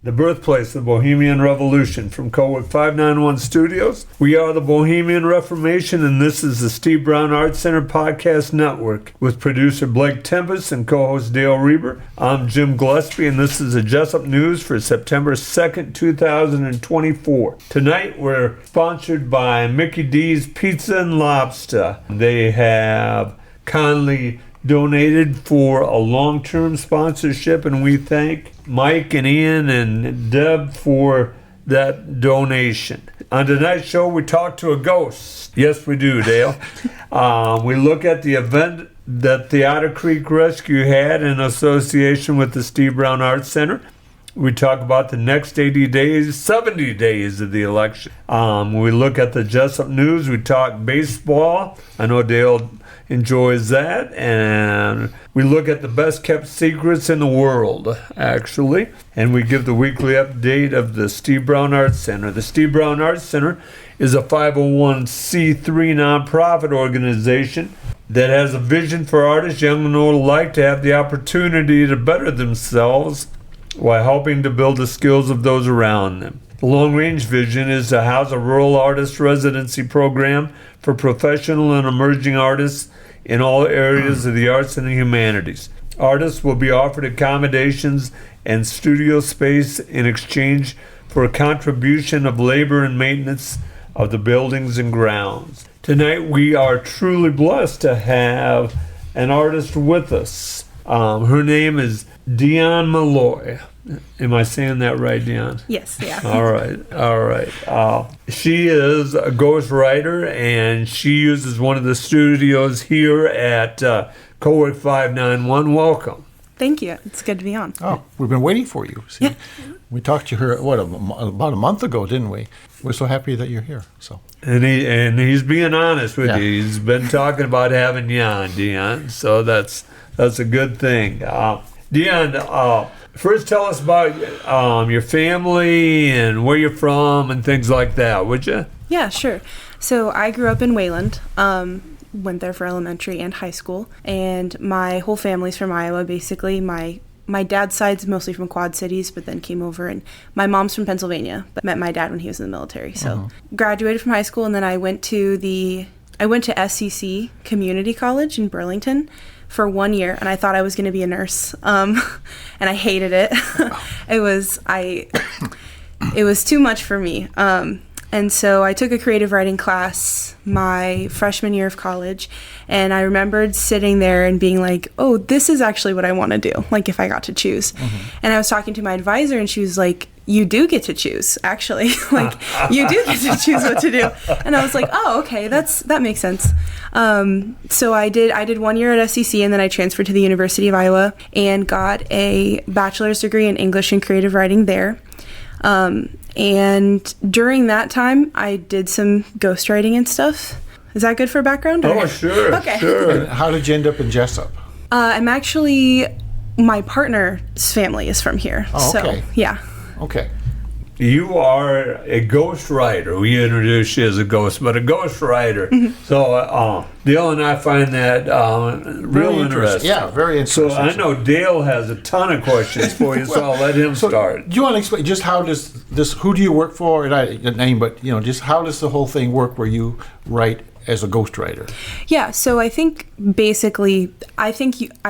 the birthplace of the Bohemian Revolution. From Cowork 591 Studios, we are the Bohemian Reformation, and this is the Steve Brown Arts Center Podcast Network with producer Blake Tempus and co-host Dale Rueber. I'm Jim Gillespie, and this is the Jesup News for September 2nd, 2024. Tonight, we're sponsored by Mickey D's Pizza and Lobster. They have kindly donated for a long-term sponsorship, and we thank Mike and Ian and Deb for that donation. On tonight's show, we talk to a ghost. Yes, we do, Dale. We look at the event that the Otter Creek Rescue had in association with the Steve Brown Arts Center. We talk about the next 80 days, 70 days of the election. We look at the Jesup News. We talk baseball. I know Dale enjoys that. And we look at the best kept secrets in the world, actually. And we give the weekly update of the Steve Brown Arts Center. The Steve Brown Arts Center is a 501c3 nonprofit organization that has a vision for artists, young and old alike, to have the opportunity to better themselves while helping to build the skills of those around them. The long-range vision is to house a rural artist residency program for professional and emerging artists in all areas of the arts and the humanities. Artists will be offered accommodations and studio space in exchange for a contribution of labor and maintenance of the buildings and grounds. Tonight we are truly blessed to have an artist with us. Her name is Deion Malloy. Am I saying that right, Deion? Yes, yeah. All right. She is a ghostwriter, and she uses one of the studios here at Cowork 591. Welcome. Thank you. It's good to be on. Oh, we've been waiting for you. See, Yeah. We talked to her, about a month ago, didn't we? We're so happy that you're here. So. And he's being honest with Yeah. you. He's been talking about having you on, Deion. So that's a good thing. Deion, first tell us about your family and where you're from and things like that, would you? Yeah, sure. So I grew up in Wayland, went there for elementary and high school, and my whole family's from Iowa, basically. My dad's side's mostly from Quad Cities, but then came over, and my mom's from Pennsylvania, but met my dad when he was in the military. So graduated from high school, and then I went to SCC Community College in Burlington for 1 year, and I thought I was going to be a nurse, and I hated it. It was too much for me. And so I took a creative writing class my freshman year of college, and I remembered sitting there and being like, oh, this is actually what I want to do, like if I got to choose. And I was talking to my advisor, and she was like, you do get to choose, actually. Like, you do get to choose what to do. And I was like, oh, okay, that makes sense. So I did 1 year at SCC, and then I transferred to the University of Iowa and got a bachelor's degree in English and creative writing there. And during that time, I did some ghostwriting and stuff. Is that good for background? Oh, sure. Okay. Sure. And how did you end up in Jesup? I'm actually, my partner's family is from here. Oh, okay. So, yeah. Okay. You are a ghostwriter. We introduced you as a ghost, but a ghostwriter. So Dale and I find that real interesting. Yeah, very interesting. So I know Dale has a ton of questions for you, so I'll let him start. Do you want to explain just how does this? Who do you work for? And I name, but just how does the whole thing work where you write as a ghostwriter? Yeah, so I think basically, I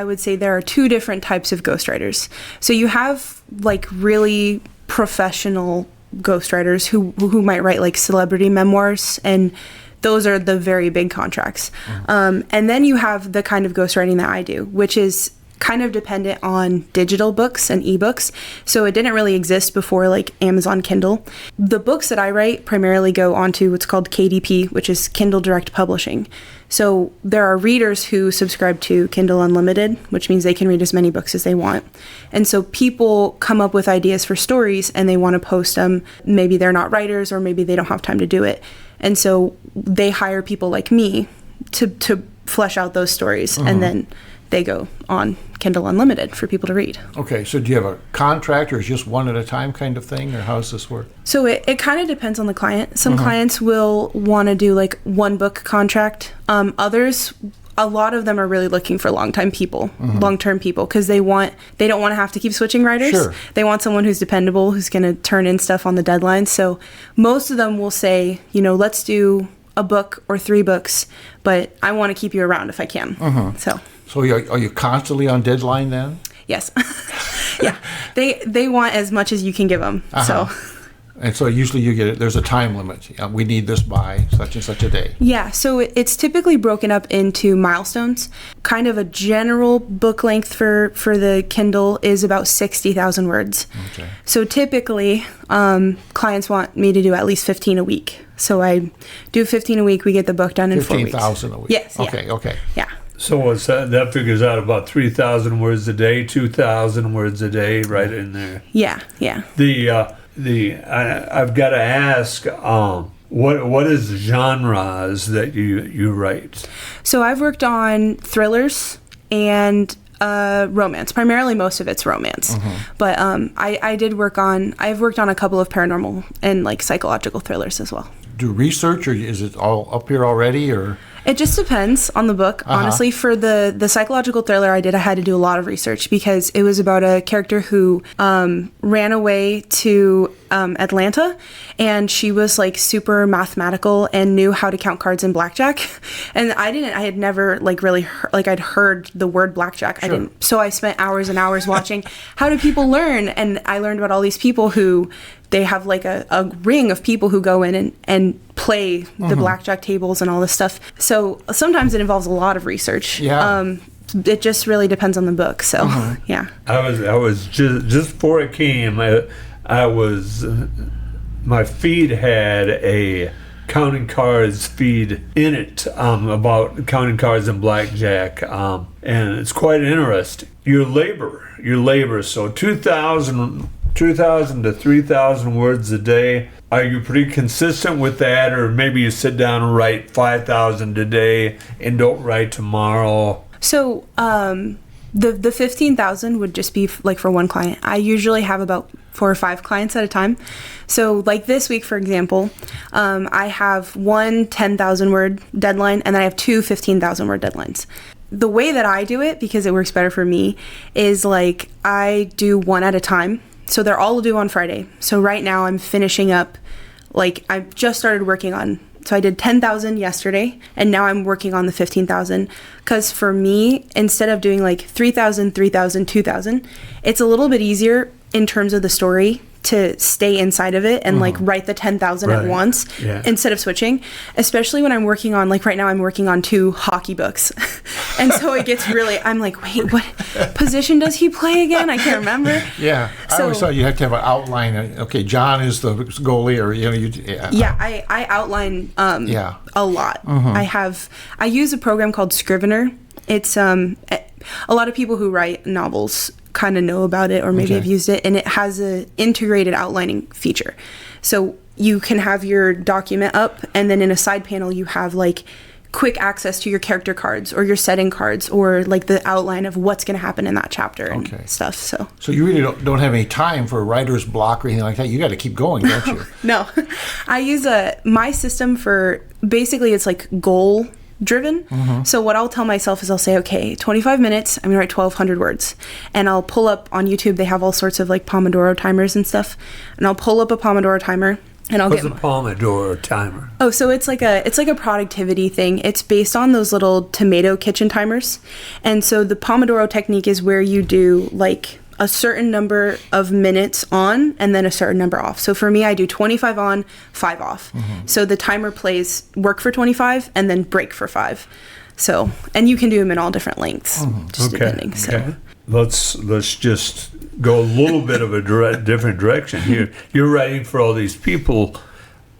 would say there are two different types of ghostwriters. So you have like really professional ghostwriters who might write like celebrity memoirs, and those are the very big contracts. And then you have the kind of ghostwriting that I do, which is kind of dependent on digital books and ebooks. So it didn't really exist before like Amazon Kindle. The books that I write primarily go onto what's called KDP, which is Kindle Direct Publishing. So there are readers who subscribe to Kindle Unlimited, which means they can read as many books as they want. And so people come up with ideas for stories and they want to post them. Maybe they're not writers, or maybe they don't have time to do it. And so they hire people like me to flesh out those stories, and then they go on Kindle Unlimited for people to read. Okay, so do you have a contract, or is just one at a time kind of thing, or how does this work? So it kind of depends on the client. Some clients will want to do like one book contract. Others a lot of them are really looking for long-term people, because they don't want to have to keep switching writers. Sure. They want someone who's dependable, who's going to turn in stuff on the deadline. So most of them will say, let's do a book or 3 books, but I want to keep you around if I can. So are you constantly on deadline then? yes. Yeah. They want as much as you can give them. So. And so usually you get it. There's a time limit. We need this by such and such a day. Yeah, so it's typically broken up into milestones. Kind of a general book length for the Kindle is about 60,000 words. Okay. So typically, clients want me to do at least 15 a week. So I do 15 a week. We get the book done in 4 weeks. 15,000 a week. Yes. Okay. Yeah. So what's that figures out about 3,000 words a day, 2,000 words a day, right in there. Yeah. I've got to ask, what is the genres that you write? So I've worked on thrillers and romance. Primarily, most of it's romance. But I've worked on a couple of paranormal and like psychological thrillers as well. Do research, or is it all up here already, or? It just depends on the book. Honestly, for the psychological thriller I had to do a lot of research because it was about a character who ran away to Atlanta, and she was like super mathematical and knew how to count cards in blackjack. And I had never I'd heard the word blackjack. Sure. I didn't. So I spent hours and hours watching how do people learn, and I learned about all these people who they have like a ring of people who go in and play the blackjack tables and all this stuff. So sometimes it involves a lot of research. Yeah. It just really depends on the book. So yeah. I was just before it came, my feed had a counting cards feed in it about counting cards and blackjack, and it's quite interesting. Your labor. So 2,000 to 3,000 words a day. Are you pretty consistent with that, or maybe you sit down and write 5,000 a day and don't write tomorrow? So the 15,000 would just be like for one client. I usually have about 4 or 5 clients at a time. So like this week, for example, I have one 10,000 word deadline, and then I have 2 15,000 word deadlines. The way that I do it, because it works better for me, is like I do one at a time. So they're all due on Friday. So right now I'm finishing up, like I've just started working on, so I did 10,000 yesterday, and now I'm working on the 15,000. Because for me, instead of doing like 3,000, 3,000, 2,000, it's a little bit easier in terms of the story to stay inside of it and like write the 10,000 at once instead of switching, especially when I'm working on, like right now I'm working on 2 hockey books. And so it gets really, I'm like, wait, what position does he play again? I can't remember. Yeah. I always thought you had to have an outline. Okay, John is the goalie, or, I outline a lot. I use a program called Scrivener. It's a lot of people who write novels kind of know about it, or maybe have used it, and it has an integrated outlining feature. So you can have your document up, and then in a side panel you have like quick access to your character cards or your setting cards, or like the outline of what's going to happen in that chapter and stuff. So you really don't have any time for a writer's block or anything like that. You got to keep going, don't you? No. I use my system for, basically it's like goal driven. So what I'll tell myself is I'll say, okay, 25 minutes, I'm gonna write 1,200 words. And I'll pull up on YouTube, they have all sorts of like Pomodoro timers and stuff. And I'll pull up a Pomodoro timer, and I'll What's a Pomodoro timer? Oh, so it's like a productivity thing. It's based on those little tomato kitchen timers. And so the Pomodoro technique is where you do like a certain number of minutes on and then a certain number off. So for me, I do 25 on, 5 off. So the timer plays work for 25 and then break for 5. So, and you can do them in all different lengths, just depending. So let's just go a little bit of a different direction here. You're writing for all these people.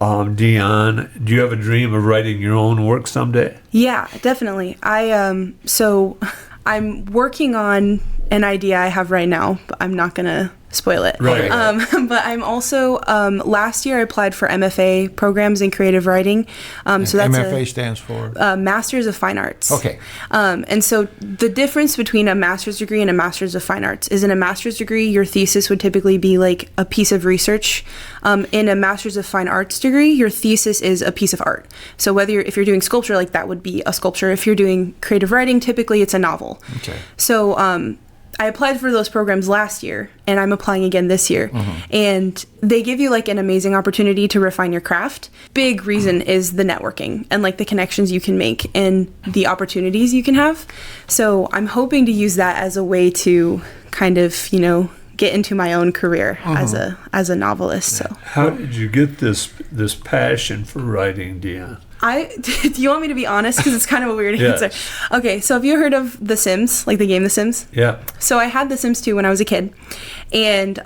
Deion, do you have a dream of writing your own work someday? Yeah, definitely. So I'm working on an idea I have right now, but I'm not gonna spoil it. Right. But I'm also, last year I applied for MFA programs in creative writing. So that's MFA stands for? Masters of Fine Arts. Okay. And so the difference between a master's degree and a master's of fine arts is in a master's degree, your thesis would typically be like a piece of research. In a master's of fine arts degree, your thesis is a piece of art. So if you're doing sculpture, like that would be a sculpture. If you're doing creative writing, typically it's a novel. Okay. So I applied for those programs last year, and I'm applying again this year. And they give you like an amazing opportunity to refine your craft. Big reason is the networking and like the connections you can make and the opportunities you can have. So I'm hoping to use that as a way to kind of, get into my own career as a novelist. So How did you get this passion for writing, Deion? do you want me to be honest? Because it's kind of a weird Yes. answer. Okay, so have you heard of The Sims, like the game The Sims? Yeah. So I had The Sims 2 when I was a kid, and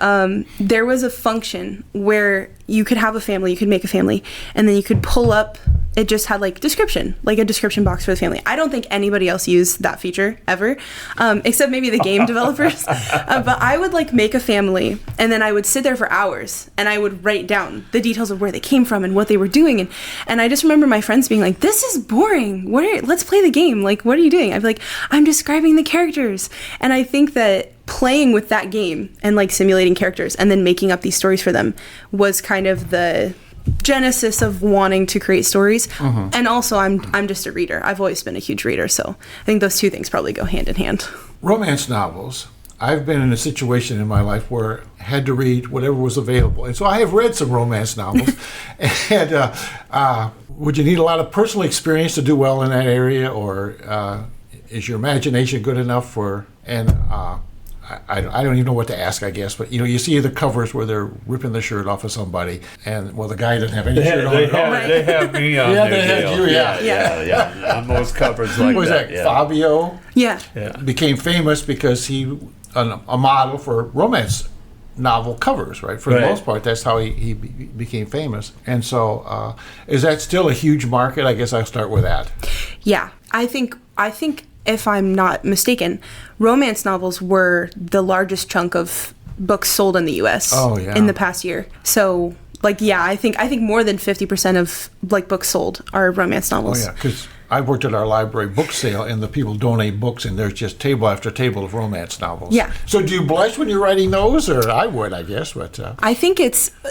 there was a function where you could have a family, you could make a family, and then you could pull up, it just had like description, like a description box for the family. I don't think anybody else used that feature ever, except maybe the game developers. But I would like make a family, and then I would sit there for hours, and I would write down the details of where they came from and what they were doing. And I just remember my friends being like, "This is boring. Let's play the game. Like, what are you doing?" I'd be like, "I'm describing the characters." And I think that playing with that game and like simulating characters and then making up these stories for them was kind of the genesis of wanting to create stories. And also I'm just a reader. I've always been a huge reader, so I think those two things probably go hand in hand. Romance novels. I've been in a situation in my life where I had to read whatever was available. And so I have read some romance novels. And would you need a lot of personal experience to do well in that area, or is your imagination good enough for, and I don't even know what to ask, I guess, but you see the covers where they're ripping the shirt off of somebody, and the guy doesn't have any shirt on at all. They have me on Yeah, their they had deal. you, yeah. On most covers like What was that? Yeah. Fabio Yeah. became famous because he a model for romance novel covers, right? For the most part, that's how he became famous. And so, is that still a huge market? I guess I'll start with that. Yeah. I think if I'm not mistaken, romance novels were the largest chunk of books sold in the US in the past year. So I think more than 50% of like books sold are romance novels. Oh yeah, because I worked at our library book sale, and the people donate books, and there's just table after table of romance novels. Yeah. So do you blush when you're writing those, or I would, I guess, but I think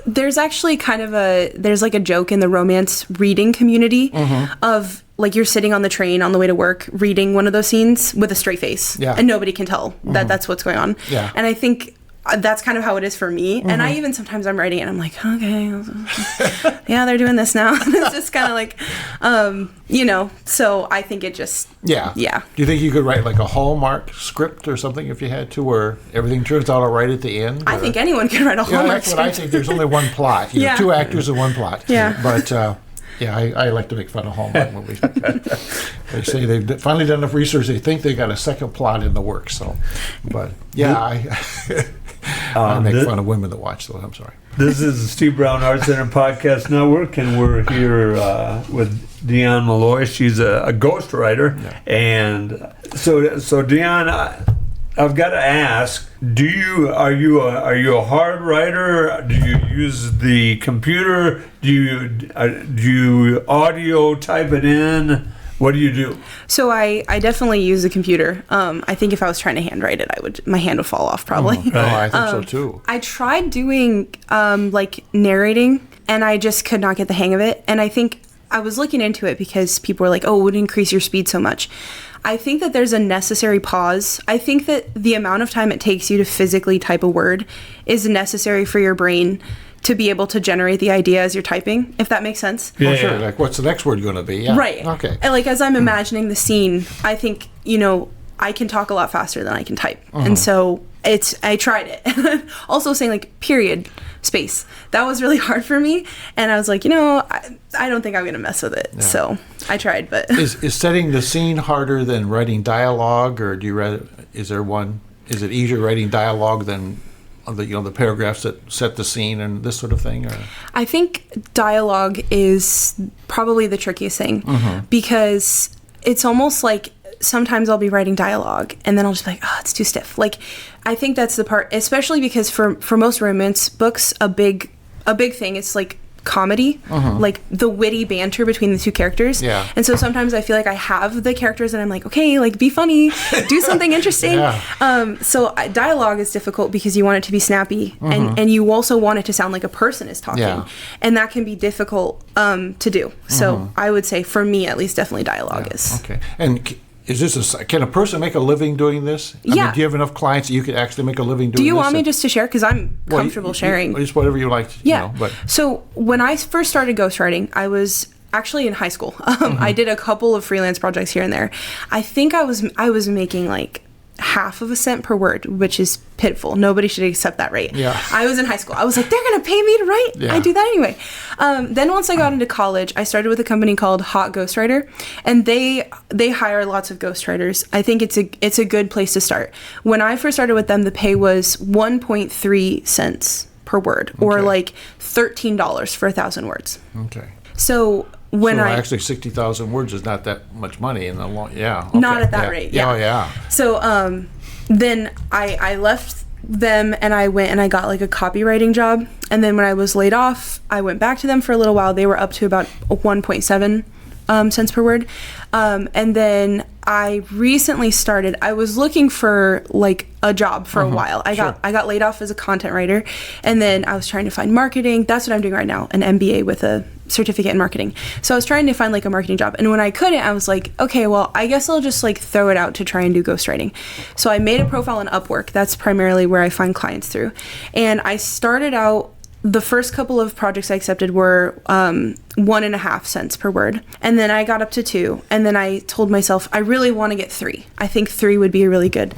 there's actually kind of there's like a joke in the romance reading community of like you're sitting on the train on the way to work reading one of those scenes with a straight face, and nobody can tell that that's what's going on. Yeah. And I think that's kind of how it is for me. And I even sometimes I'm writing and I'm like, okay, yeah, they're doing this now. It's just kind of like, so I think it just, yeah. Yeah. Do you think you could write like a Hallmark script or something if you had to, where everything turns out all right at the end? I think anyone can write a Hallmark that's what I think. There's only one plot. Yeah. Two actors and one plot. Yeah. But I like to make fun of Hallmark movies. They say they've finally done enough research. They think they got a second plot in the works. So, but I make fun of women that watch those. I'm sorry. This is the Steve Brown Arts Center Podcast Network, and we're here with Deion Malloy. She's a ghostwriter, and so Deion, I've got to ask: are you a hard writer? Do you use the computer? Do you audio type it in? What do you do? So I definitely use the computer. I think if I was trying to handwrite it, my hand would fall off probably. I think so too. I tried doing like narrating, and I just could not get the hang of it. And I think I was looking into it because people were like, "Oh, it would increase your speed so much." I think that there's a necessary pause. I think that the amount of time it takes you to physically type a word is necessary for your brain to be able to generate the idea as you're typing, if that makes sense. Yeah, sure. Like, what's the next word going to be? Yeah. Right. Okay. And like, as I'm imagining the scene, I think, I can talk a lot faster than I can type. And so I tried it. Also saying like period, space. That was really hard for me. And I was like, I don't think I'm going to mess with it. Yeah. So I tried, but. Is setting the scene harder than writing dialogue, or is it easier writing dialogue than the paragraphs that set the scene and this sort of thing? Or? I think dialogue is probably the trickiest thing because it's almost like sometimes I'll be writing dialogue and then I'll just be like, oh, it's too stiff. Like, I think that's the part, especially because for most romance books, a big thing, it's like comedy, like the witty banter between the two characters. Yeah. And so sometimes I feel like I have the characters and I'm like, okay, like be funny, do something interesting. So dialogue is difficult because you want it to be snappy and you also want it to sound like a person is talking. Yeah. And that can be difficult to do. So I would say for me, at least, definitely dialogue is. Okay. And is this can a person make a living doing this? I mean, do you have enough clients that you could actually make a living doing this? Do you want me just to share? Because I'm comfortable sharing. Just whatever you like. Yeah. But so when I first started ghostwriting, I was actually in high school. I did a couple of freelance projects here and there. I think I was making like half of a cent per word, which is pitiful. Nobody should accept that rate. Yeah. I was in high school. I was like, they're going to pay me to write. Yeah. I do that anyway. Then once I got into college, I started with a company called Hot Ghostwriter, and they hire lots of ghostwriters. I think it's a good place to start. When I first started with them, the pay was 1.3 cents per word, or like $13 for 1,000 words. Okay. So actually 60,000 words is not that much money in the long. Yeah. Okay. Not at that rate. Yeah. Oh, yeah. So then I left them and I went and I got like a copywriting job. And then when I was laid off, I went back to them for a little while. They were up to about 1.7 cents per word. And then I recently started, I was looking for like a job for a while. I got laid off as a content writer, and then I was trying to find marketing. That's what I'm doing right now, an MBA with a certificate in marketing. So I was trying to find like a marketing job, and when I couldn't, I was like, okay, well, I guess I'll just like throw it out to try and do ghostwriting. So I made a profile on Upwork. That's primarily where I find clients through. And I started out, the first couple of projects I accepted were 1.5 cents per word. And then I got up to 2. And then I told myself, I really want to get 3. I think 3 would be really good.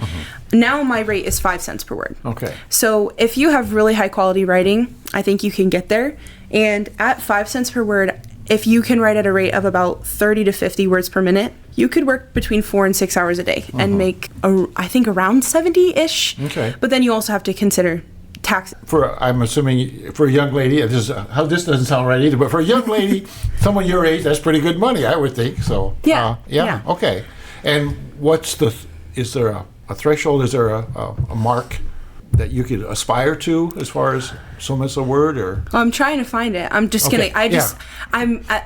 Now my rate is 5 cents per word. Okay. So if you have really high quality writing, I think you can get there. And at 5 cents per word, if you can write at a rate of about 30 to 50 words per minute, you could work between 4 and 6 hours a day and make, I think, around 70-ish. Okay. But then you also have to consider tax. I'm assuming for a young lady, this doesn't sound right either, but for a young lady, someone your age, that's pretty good money, I would think. So Yeah. Okay. And is there a threshold? Is there a mark that you could aspire to as far as so much a word, or? I'm trying to find it. I'm just Okay.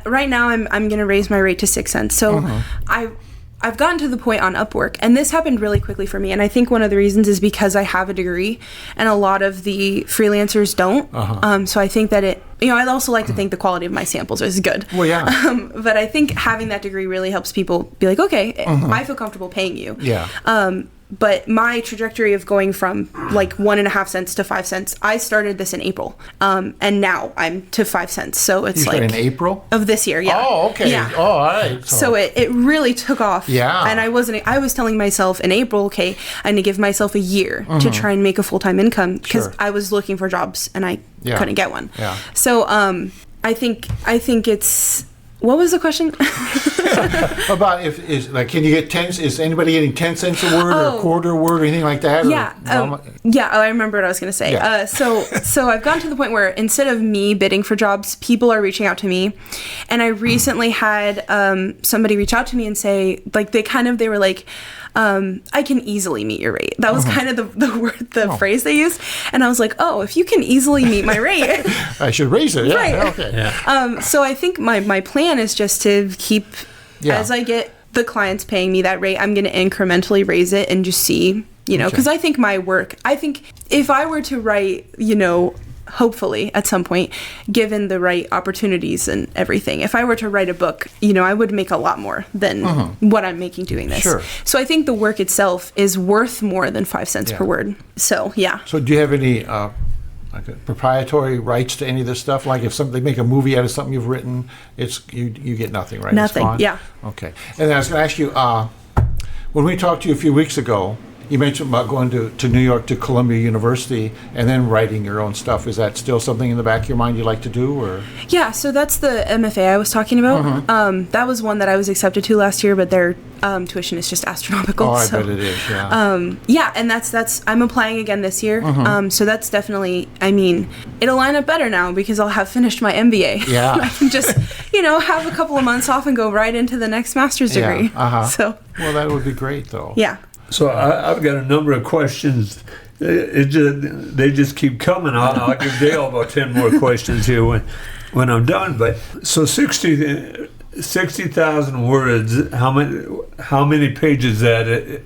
right now I'm gonna raise my rate to 6 cents. So I've gotten to the point on Upwork, and this happened really quickly for me. And I think one of the reasons is because I have a degree, and a lot of the freelancers don't. So I think that I also like to think the quality of my samples is good. Well, yeah. But I think having that degree really helps people be like, okay, I feel comfortable paying you. Yeah. But my trajectory of going from like 1.5 cents to 5 cents, I started this in April, and now I'm to 5 cents. So it's you started in April of this year. Yeah. Oh, okay. Yeah. Oh, all right. So it really took off. Yeah. And I was telling myself in April, okay, I need to give myself a year to try and make a full-time income, because I was looking for jobs and I couldn't get one. Yeah. So I think it's. What was the question? About can you get 10? Is anybody getting 10 cents a word or a quarter a word or anything like that? Yeah. I remember what I was going to say. Yeah. So I've gotten to the point where instead of me bidding for jobs, people are reaching out to me, and I recently had somebody reach out to me and say, like, they were like, I can easily meet your rate. That was kind of the phrase they used. And I was like, oh, if you can easily meet my rate, I should raise it. Yeah. Right. Okay. Yeah. So I think my plan is just to keep, as I get the clients paying me that rate, I'm going to incrementally raise it and just see, because I think my work, if I were to write, hopefully at some point, given the right opportunities and everything, if I were to write a book, I would make a lot more than what I'm making doing this. Sure. So I think the work itself is worth more than 5 cents per word. So, yeah. So do you have any proprietary rights to any of this stuff? Like if they make a movie out of something you've written, you get nothing, right? Nothing, it's gone? yeah. Okay. And then I was going to ask you, when we talked to you a few weeks ago, You mentioned about going to New York to Columbia University and then writing your own stuff. Is that still something in the back of your mind you like to do, or? Yeah, so that's the MFA I was talking about. That was one that I was accepted to last year, but their tuition is just astronomical. Oh, I so, bet it is. Yeah. Yeah, and that's I'm applying again this year. So that's definitely, I mean, it'll line up better now because I'll have finished my MBA. Yeah. I can just, have a couple of months off and go right into the next master's degree. Yeah. So. Well, that would be great, though. Yeah. So I've got a number of questions. They just keep coming. I'll give Dale about 10 more questions here when I'm done. But so 60,000 words. How many pages is that?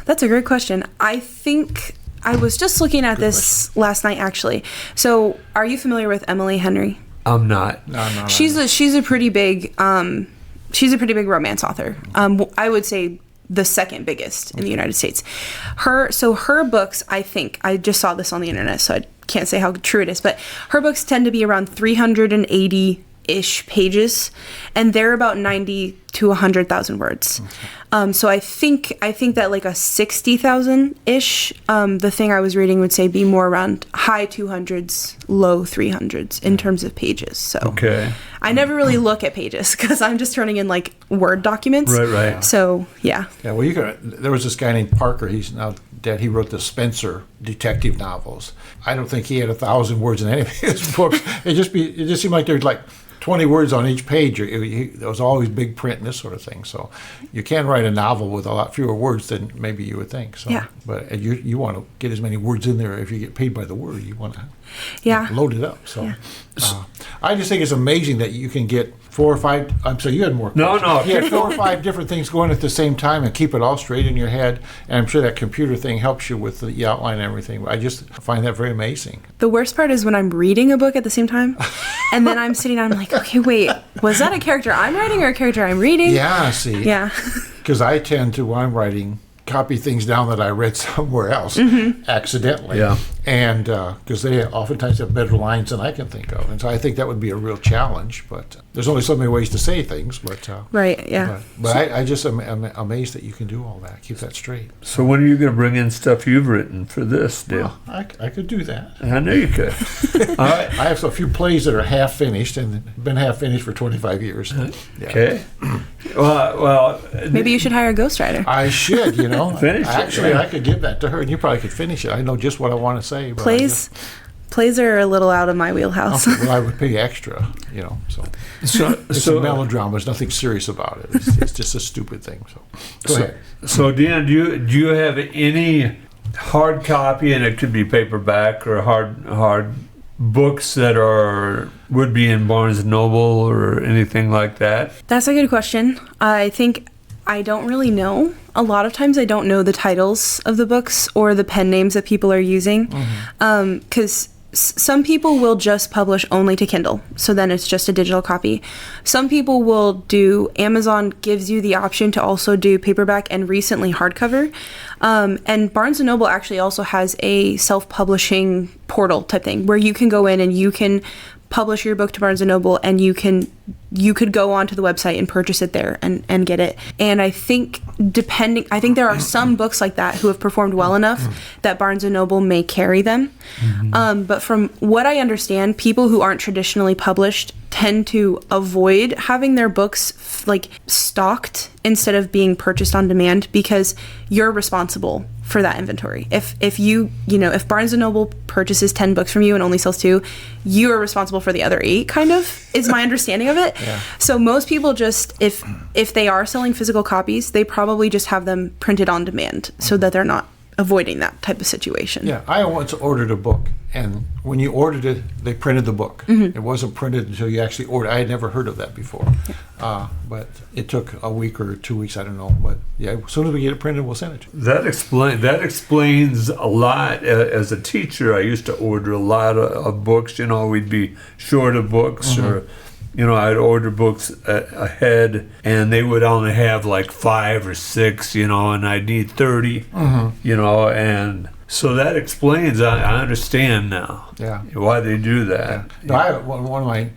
That's a great question. I think I was just looking at this last night, actually. So, are you familiar with Emily Henry? I'm not. No, I'm not. She's a pretty big romance author. I would say the second biggest in the United States. Her books, I think, I just saw this on the internet, so I can't say how true it is, but her books tend to be around 380-ish pages, and they're about 90 to 100,000 words. So I think that like a 60,000-ish, the thing I was reading would say be more around high 200s, low 300s in terms of pages. So Okay. I never really look at pages because I'm just turning in like Word documents. Right. So yeah. Yeah, well, there was this guy named Parker. He's now dead. He wrote the Spencer detective novels. I don't think he had 1,000 words in any of his books. It just seemed like there's like 20 words on each page. There was always big print and this sort of thing. So you can write a novel with a lot fewer words than maybe you would think. So, Yeah. But you want to get as many words in there. If you get paid by the word, you want to load it up. So I just think it's amazing that you can get 4 or 5. I'm sorry, you had more. No. You had 4 or 5 different things going at the same time and keep it all straight in your head. And I'm sure that computer thing helps you with the outline and everything. I just find that very amazing. The worst part is when I'm reading a book at the same time, and then I'm sitting down, I'm like, okay, wait, was that a character I'm writing or a character I'm reading? Yeah, see. Yeah. Because I tend to, when I'm writing, copy things down that I read somewhere else accidentally. Yeah. And because they oftentimes have better lines than I can think of. And so I think that would be a real challenge. But there's only so many ways to say things. But Right, yeah. But I just am amazed that you can do all that, keep that straight. So when are you going to bring in stuff you've written for this, Dale? Well, I could do that. I know you could. All right. I have a few plays that are half finished and been half finished for 25 years. Yeah. Okay. Well, Maybe you should hire a ghostwriter. I should, Finish it, Actually, yeah. I could give that to her, and you probably could finish it. I know just what I want to say. But Plays are a little out of my wheelhouse. well, I would pay extra, So it's a melodrama. There's nothing serious about it. It's just a stupid thing. So go ahead. So Deion, do you have any hard copy, and it could be paperback or hard books that would be in Barnes and Noble or anything like that? That's a good question. I think I don't really know. A lot of times I don't know the titles of the books or the pen names that people are using. Because some people will just publish only to Kindle, so then it's just a digital copy. Some people will do, Amazon gives you the option to also do paperback and recently hardcover. And Barnes & Noble actually also has a self-publishing portal type thing where you can go in and you can publish your book to Barnes & Noble, and you could go onto the website and purchase it there and get it. And I think there are some books like that who have performed well enough that Barnes & Noble may carry them. But from what I understand, people who aren't traditionally published tend to avoid having their books stocked instead of being purchased on demand, because you're responsible for that inventory. If Barnes & Noble purchases 10 books from you and only sells 2, you are responsible for the other 8, kind of, is my understanding of it. Yeah. So most people just, if they are selling physical copies, they probably just have them printed on demand so that they're not avoiding that type of situation. Yeah, I once ordered a book, and when you ordered it, they printed the book. It wasn't printed until you actually ordered. I had never heard of that before, but it took a week or 2 weeks. I don't know, but yeah, as soon as we get it printed, we'll send it to you. That explains a lot. As a teacher, I used to order a lot of books. We'd be short of books, or I'd order books ahead, and they would only have like 5 or 6, and I'd need 30, and so that explains. I understand now. Yeah. Why they do that. Yeah. No, one of my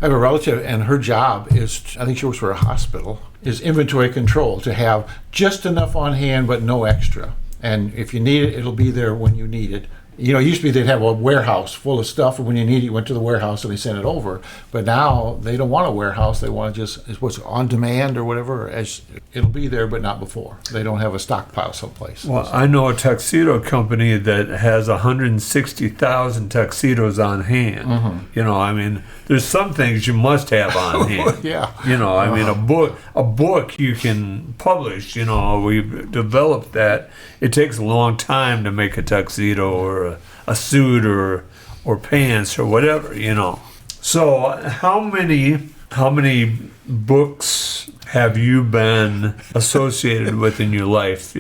I have a relative, and her job is, I think she works for a hospital, is inventory control, to have just enough on hand but no extra. And if you need it, it'll be there when you need it. You know, it used to be they'd have a warehouse full of stuff, and when you need it, you went to the warehouse and they sent it over. But now they don't want a warehouse. They want to just, what's on demand or whatever. As it'll be there, but not before. They don't have a stockpile someplace. Well, I know a tuxedo company that has 160,000 tuxedos on hand. Mm-hmm. You know, I mean, there's some things you must have on hand. Yeah. You know, I mean, a book you can publish. You know, we've developed that. It takes a long time to make a tuxedo or a suit or pants or whatever. You know. So how many books have you been associated with in your life?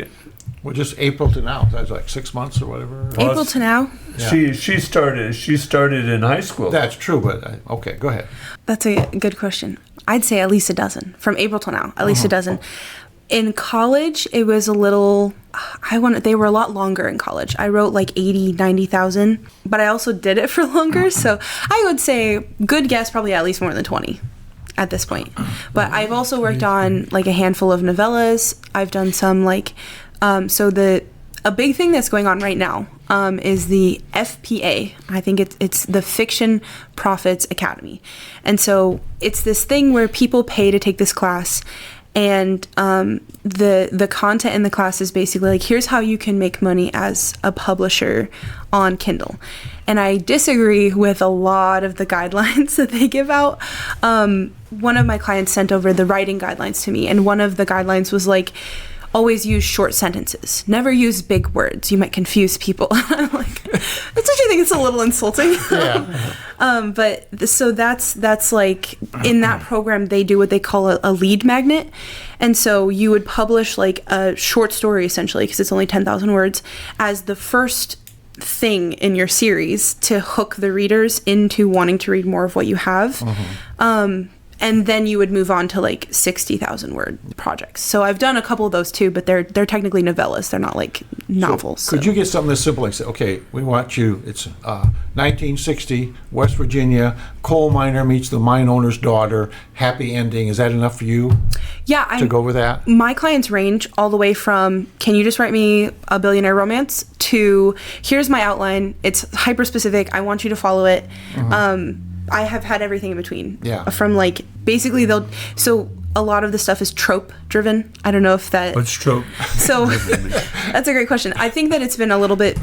Well, just April to now. That's like 6 months or whatever. April to now? Yeah. She started in high school. That's true, but okay, go ahead. That's a good question. I'd say at least a dozen. From April till now, at least a dozen. In college, it was a little, they were a lot longer in college. I wrote like 80, 90,000, but I also did it for longer. So I would say, good guess, probably at least more than 20 at this point. But I've also worked on like a handful of novellas. I've done some like, a big thing that's going on right now is the FPA. I think it's the Fiction Profits Academy. And so it's this thing where people pay to take this class. And the content in the class is basically like, here's how you can make money as a publisher on Kindle. And I disagree with a lot of the guidelines that they give out. One of my clients sent over the writing guidelines to me, and one of the guidelines was like, always use short sentences. Never use big words. You might confuse people. I'm like, that's actually, I think it's a little insulting. Yeah. But so that's like, in that program, they do what they call a lead magnet. And so you would publish like a short story, essentially, because it's only 10,000 words, as the first thing in your series to hook the readers into wanting to read more of what you have. And then you would move on to like 60,000 word projects. So I've done a couple of those too, but they're technically novellas. They're not like novels. So could you get something as simple like say, okay, we want you, it's 1960, West Virginia, coal miner meets the mine owner's daughter, happy ending. Is that enough for you? Yeah. To go over that? My clients range all the way from, can you just write me a billionaire romance, to here's my outline. It's hyper specific. I want you to follow it. I have had everything in between. Yeah. From like, basically so a lot of the stuff is trope driven. I don't know if that. What's trope? So that's a great question. I think that it's been a little bit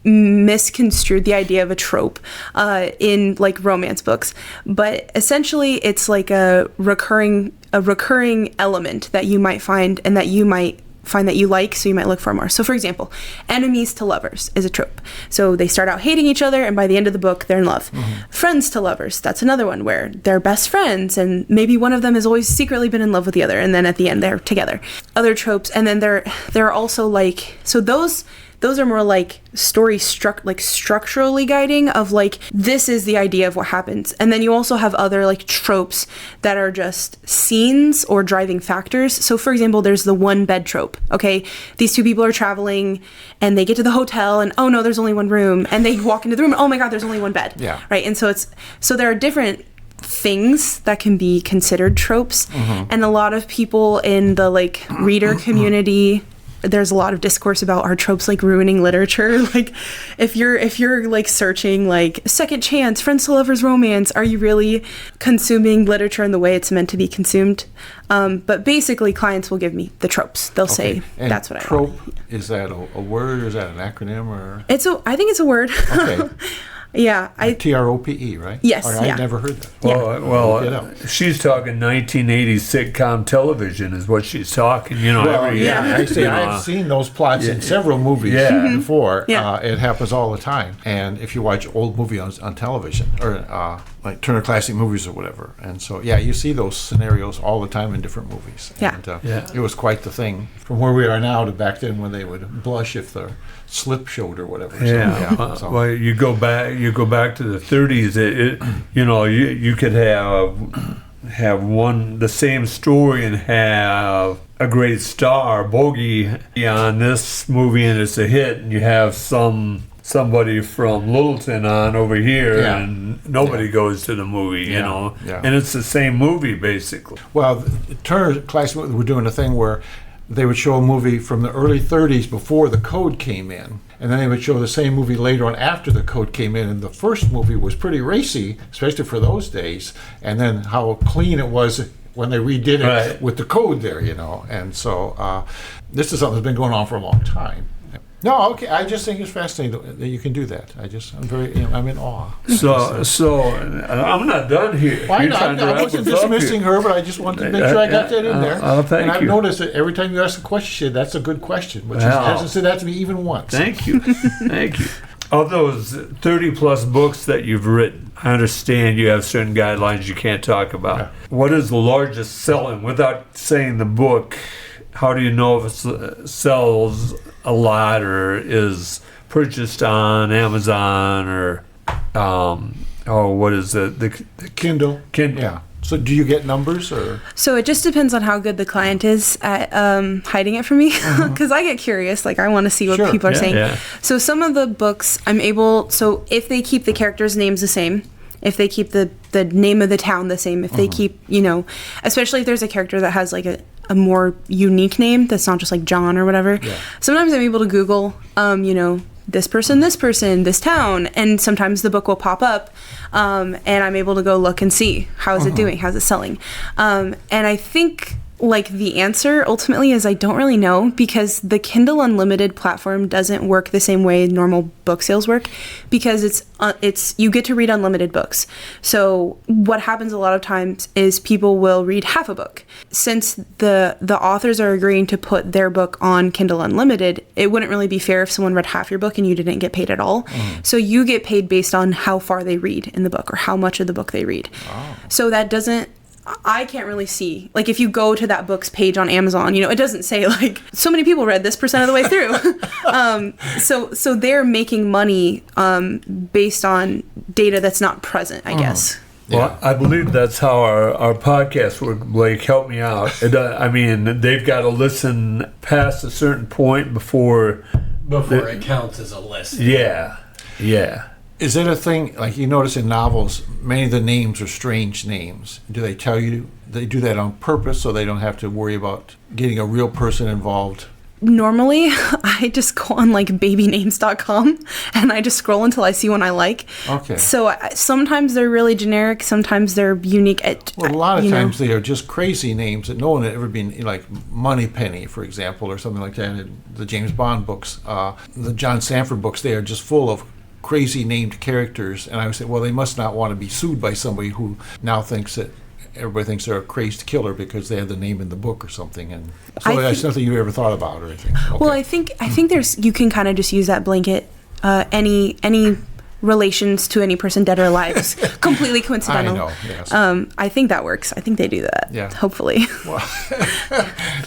misconstrued, the idea of a trope in like romance books, but essentially it's like a recurring element that you might find and that you might find that you like, so you might look for more. So for example, enemies to lovers is a trope. So they start out hating each other, and by the end of the book they're in love. Friends to lovers, that's another one where they're best friends, and maybe one of them has always secretly been in love with the other, and then at the end they're together. Other tropes, and then there are also like, so those are more like structurally guiding of like, this is the idea of what happens. And then you also have other like tropes that are just scenes or driving factors. So for example, there's the one bed trope. Okay, these two people are traveling and they get to the hotel and oh no, there's only one room, and they walk into the room and oh my god, there's only one bed. Yeah. Right. And so there are different things that can be considered tropes. And a lot of people in the like reader community, there's a lot of discourse about, are tropes like ruining literature? Like if you're like searching like second chance, friends to lovers romance, are you really consuming literature in the way it's meant to be consumed? But basically clients will give me the tropes. They'll say, and that's what I trope, want. is that a word or is that an acronym or? I think it's a word. Okay. Yeah. TROPE, right? Yes. I've never heard that. Well, she's talking 1980s sitcom television is what she's talking. You know, Well, every yeah, I've seen those plots in several movies before. Yeah. It happens all the time. And if you watch old movies on television or like Turner Classic Movies or whatever, and so you see those scenarios all the time in different movies. Yeah. And it was quite the thing from where we are now to back then when they would blush if their slip showed or whatever. So, Well, you go back to the 30s. You could have the same story and have a great star, Bogey, on this movie, and it's a hit, and you have some somebody from Littleton on over here, Yeah. and nobody goes to the movie, you know, and it's the same movie basically. Well, Turner Classic were doing a thing where they would show a movie from the early 30s before the code came in, and then they would show the same movie later on after the code came in. And the first movie was pretty racy, especially for those days, and then how clean it was when they redid it Right. with the code there, you know. And so this is something that's been going on for a long time. No, okay. I just think it's fascinating that you can do that. I'm in awe. So I'm not done here. Why You're not? trying to I wrap wasn't us up here. dismissing her, but I just wanted to make sure I got that in there. Thank and I've you. noticed that every time you ask a question, she said, that's a good question. But she Wow. hasn't said that to me even once. Thank you. Thank you. Of those 30 plus books that you've written, I understand you have certain guidelines you can't talk about. Yeah. What is the largest selling, without saying the book, how do you know if it sells a lot or is purchased on Amazon or, what is it? The Kindle. Kindle. Yeah. So do you get numbers or? So it just depends on how good the client is at hiding it from me, because I get curious. Like I want to see what Sure. people are Yeah, saying. yeah. So some of the books I'm able. So if they keep the characters' names the same, if they keep the name of the town the same, if they keep, especially if there's a character that has like a more unique name that's not just like John or whatever. Yeah. Sometimes I'm able to Google, this person, this town, and sometimes the book will pop up, and I'm able to go look and see how is it doing, how's it selling, and I think like the answer ultimately is I don't really know, because the Kindle Unlimited platform doesn't work the same way normal book sales work, because it's you get to read unlimited books. So what happens a lot of times is people will read half a book. Since the authors are agreeing to put their book on Kindle Unlimited, it wouldn't really be fair if someone read half your book and you didn't get paid at all. So you get paid based on how far they read in the book or how much of the book they read. So that doesn't, I can't really see, like if you go to that book's page on Amazon, it doesn't say like so many people read this % of the way through. So they're making money based on data that's not present, I guess. Well, I believe that's how our podcast work, Blake. Help me out. They've got to listen past a certain point before it counts as a list. Yeah. Is it a thing, like you notice in novels, many of the names are strange names. Do they tell you they do that on purpose so they don't have to worry about getting a real person involved? Normally, I just go on like babynames.com and I just scroll until I see one I like. Okay. So sometimes they're really generic, sometimes they're unique. Well, a lot of times they are just crazy names that no one had ever been, like Moneypenny, for example, or something like that. The James Bond books, the John Sanford books, they are just full of crazy named characters. And I would say, well, they must not want to be sued by somebody who now thinks that everybody thinks they're a crazed killer because they have the name in the book or something. And so that's nothing you ever thought about or anything. Okay. Well, I think there's, you can kind of just use that blanket, any relations to any person dead or alive is completely coincidental. I know, yes. I think that works. I think they do that. Yeah. Hopefully. Well,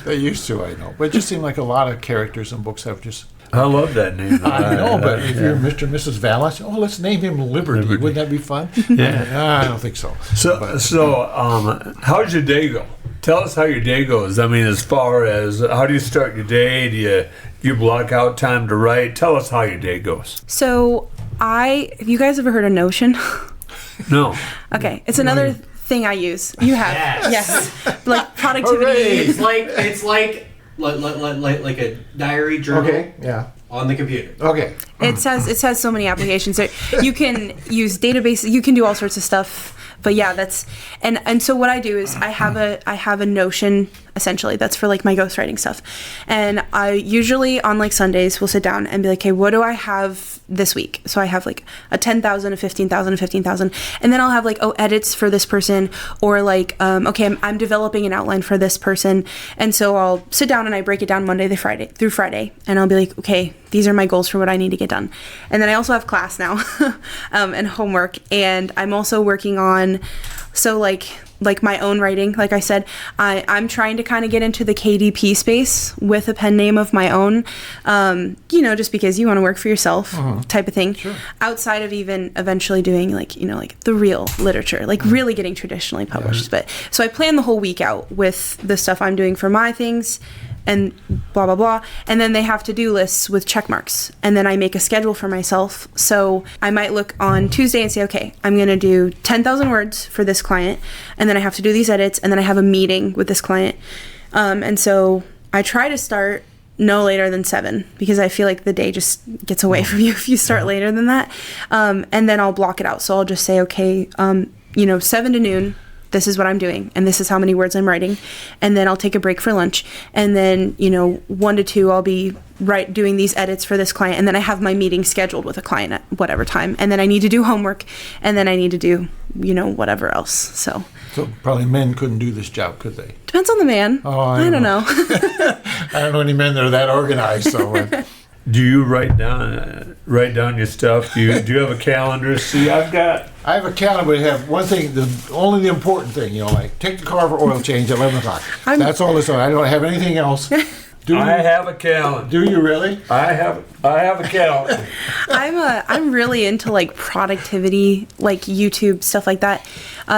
they used to, I know. But it just seemed like a lot of characters in books have just... I love that name. I know, but if you're Mr. and Mrs. Valance, let's name him Liberty. Wouldn't that be fun? I don't think so. So, how's your day go? Tell us how your day goes. As far as how do you start your day? Do you block out time to write? Tell us how your day goes. So have you guys ever heard of Notion? No. Okay. It's another thing I use. You have. Yes. Like productivity. It's like a diary journal. Okay, yeah. On the computer. Okay. It has so many applications. So you can use databases. You can do all sorts of stuff. But yeah, that's and so what I do is I have a Notion essentially that's for like my ghostwriting stuff, and I usually on like Sundays will sit down and be like, okay, what do I have this week? So I have like a 10,000, a 15,000, a 15,000, and then I'll have like edits for this person, or like okay, I'm developing an outline for this person, and so I'll sit down and I break it down Monday through Friday, and I'll be like, okay, these are my goals for what I need to get done, and then I also have class now and homework, and I'm also working on like my own writing. Like I said, I'm trying to kind of get into the KDP space with a pen name of my own, just because you want to work for yourself type of thing. Sure. Outside of even eventually doing like the real literature, like really getting traditionally published. But so I plan the whole week out with the stuff I'm doing for my things. and blah, blah, blah. And then they have to-do lists with check marks. And then I make a schedule for myself. So I might look on Tuesday and say, okay, I'm going to do 10,000 words for this client. And then I have to do these edits. And then I have a meeting with this client. And so I try to start no later than 7 because I feel like the day just gets away from you if you start later than that. And then I'll block it out. So I'll just say, okay, 7 to noon, this is what I'm doing, and this is how many words I'm writing. And then I'll take a break for lunch. And then, 1 to 2, I'll be doing these edits for this client. And then I have my meeting scheduled with a client at whatever time. And then I need to do homework. And then I need to do, whatever else. So probably men couldn't do this job, could they? depends on the man. Oh, I don't know. I don't know any men that are that organized. So. Do you write down your stuff? Do you have a calendar? See, I have a calendar, but I have one thing, only the important thing, like take the car for oil change at 11 o'clock. That's all it's on. I don't have anything else. I have a calendar. Do you really? I have a calendar. I'm really into like productivity, like YouTube stuff like that.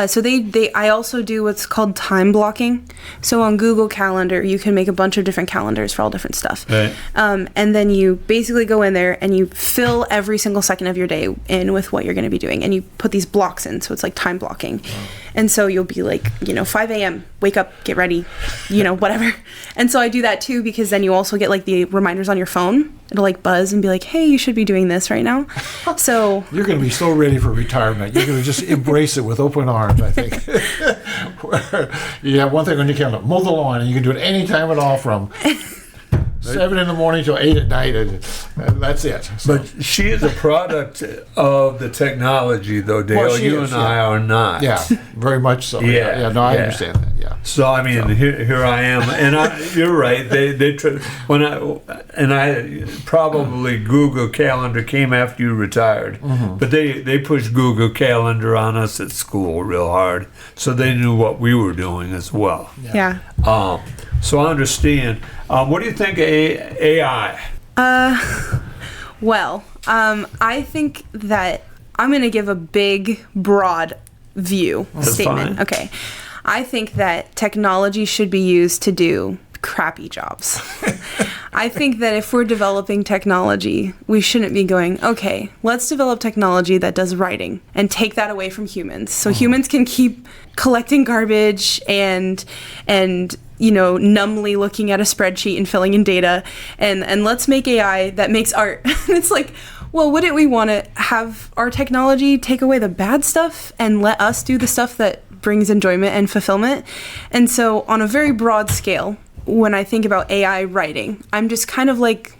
So I also do what's called time blocking. So on Google Calendar, you can make a bunch of different calendars for all different stuff. Right. And then you basically go in there and you fill every single second of your day in with what you're going to be doing, and you put these blocks in. So it's like time blocking. Oh. And so you'll be like, 5 a.m., wake up, get ready, whatever. And so I do that too, because then you also get like the reminders on your phone. It'll like buzz and be like, hey, you should be doing this right now. So you're going to be so ready for retirement. You're going to just embrace it with open arms, I think. You have one thing on your calendar, mow the lawn, and you can do it any time at all from 7 in the morning till 8 at night, and that's it. So. But she is a product of the technology, though, Dale. Well, you and I are not. Yeah, very much so. Yeah, I understand that. Yeah. So I mean, here I am, and you're right. They probably Google Calendar came after you retired, but they pushed Google Calendar on us at school real hard, so they knew what we were doing as well. Yeah. So I understand. What do you think of AI? Well, I think that I'm going to give a big, broad view statement. Fine. Okay. I think that technology should be used to do crappy jobs. I think that if we're developing technology, we shouldn't be going, okay, let's develop technology that does writing and take that away from humans. So humans can keep collecting garbage and numbly looking at a spreadsheet and filling in data, and let's make AI that makes art. It's like, well, wouldn't we want to have our technology take away the bad stuff and let us do the stuff that brings enjoyment and fulfillment? And so on a very broad scale, when I think about AI writing, I'm just kind of like,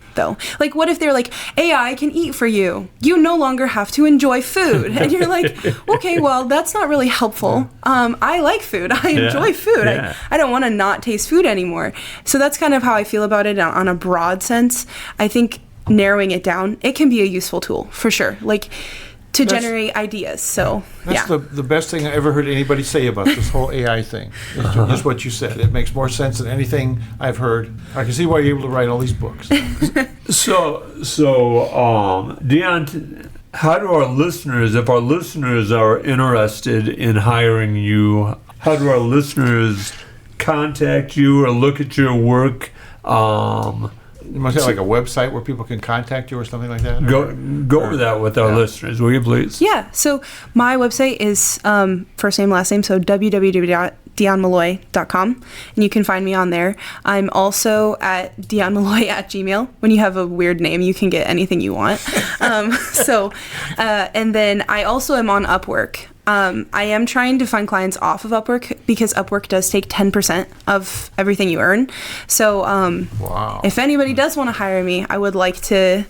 what if they're like, AI can eat for you? You no longer have to enjoy food. And you're like, okay, well, that's not really helpful. I like food. I enjoy food. Yeah. I don't want to not taste food anymore. So that's kind of how I feel about it on a broad sense. I think narrowing it down, it can be a useful tool for sure. Like, to generate ideas. So that's the best thing I ever heard anybody say about this whole AI thing. It's just what you said. It makes more sense than anything I've heard. I can see why you're able to write all these books. So Deion, how do our listeners, if our listeners are interested in hiring you, how do our listeners contact you or look at your work? You must have like a website where people can contact you or something like that? Go over that with our listeners, will you please? Yeah, so my website is first name, last name, so www.deionmalloy.com, and you can find me on there. I'm also at deionmalloy@gmail. When you have a weird name, you can get anything you want. And then I also am on Upwork. I am trying to find clients off of Upwork because Upwork does take 10% of everything you earn. So if anybody does want to hire me, I would like to,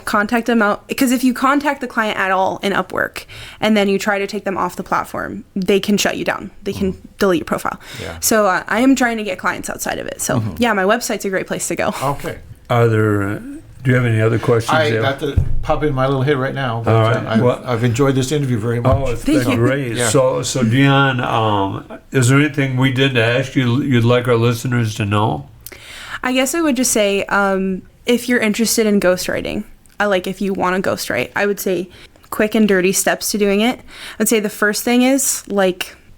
contact them out. Because if you contact the client at all in Upwork and then you try to take them off the platform, they can shut you down. They can delete your profile. Yeah. So I am trying to get clients outside of it. So my website's a great place to go. Okay. Do you have any other questions? I got to pop in my little head right now. But, all right. I've enjoyed this interview very much. Oh, it's been great. Yeah. So Deion, is there anything we didn't ask you'd like our listeners to know? I guess I would just say, if you're interested in ghostwriting, if you want to ghostwrite, I would say quick and dirty steps to doing it. I'd say the first thing is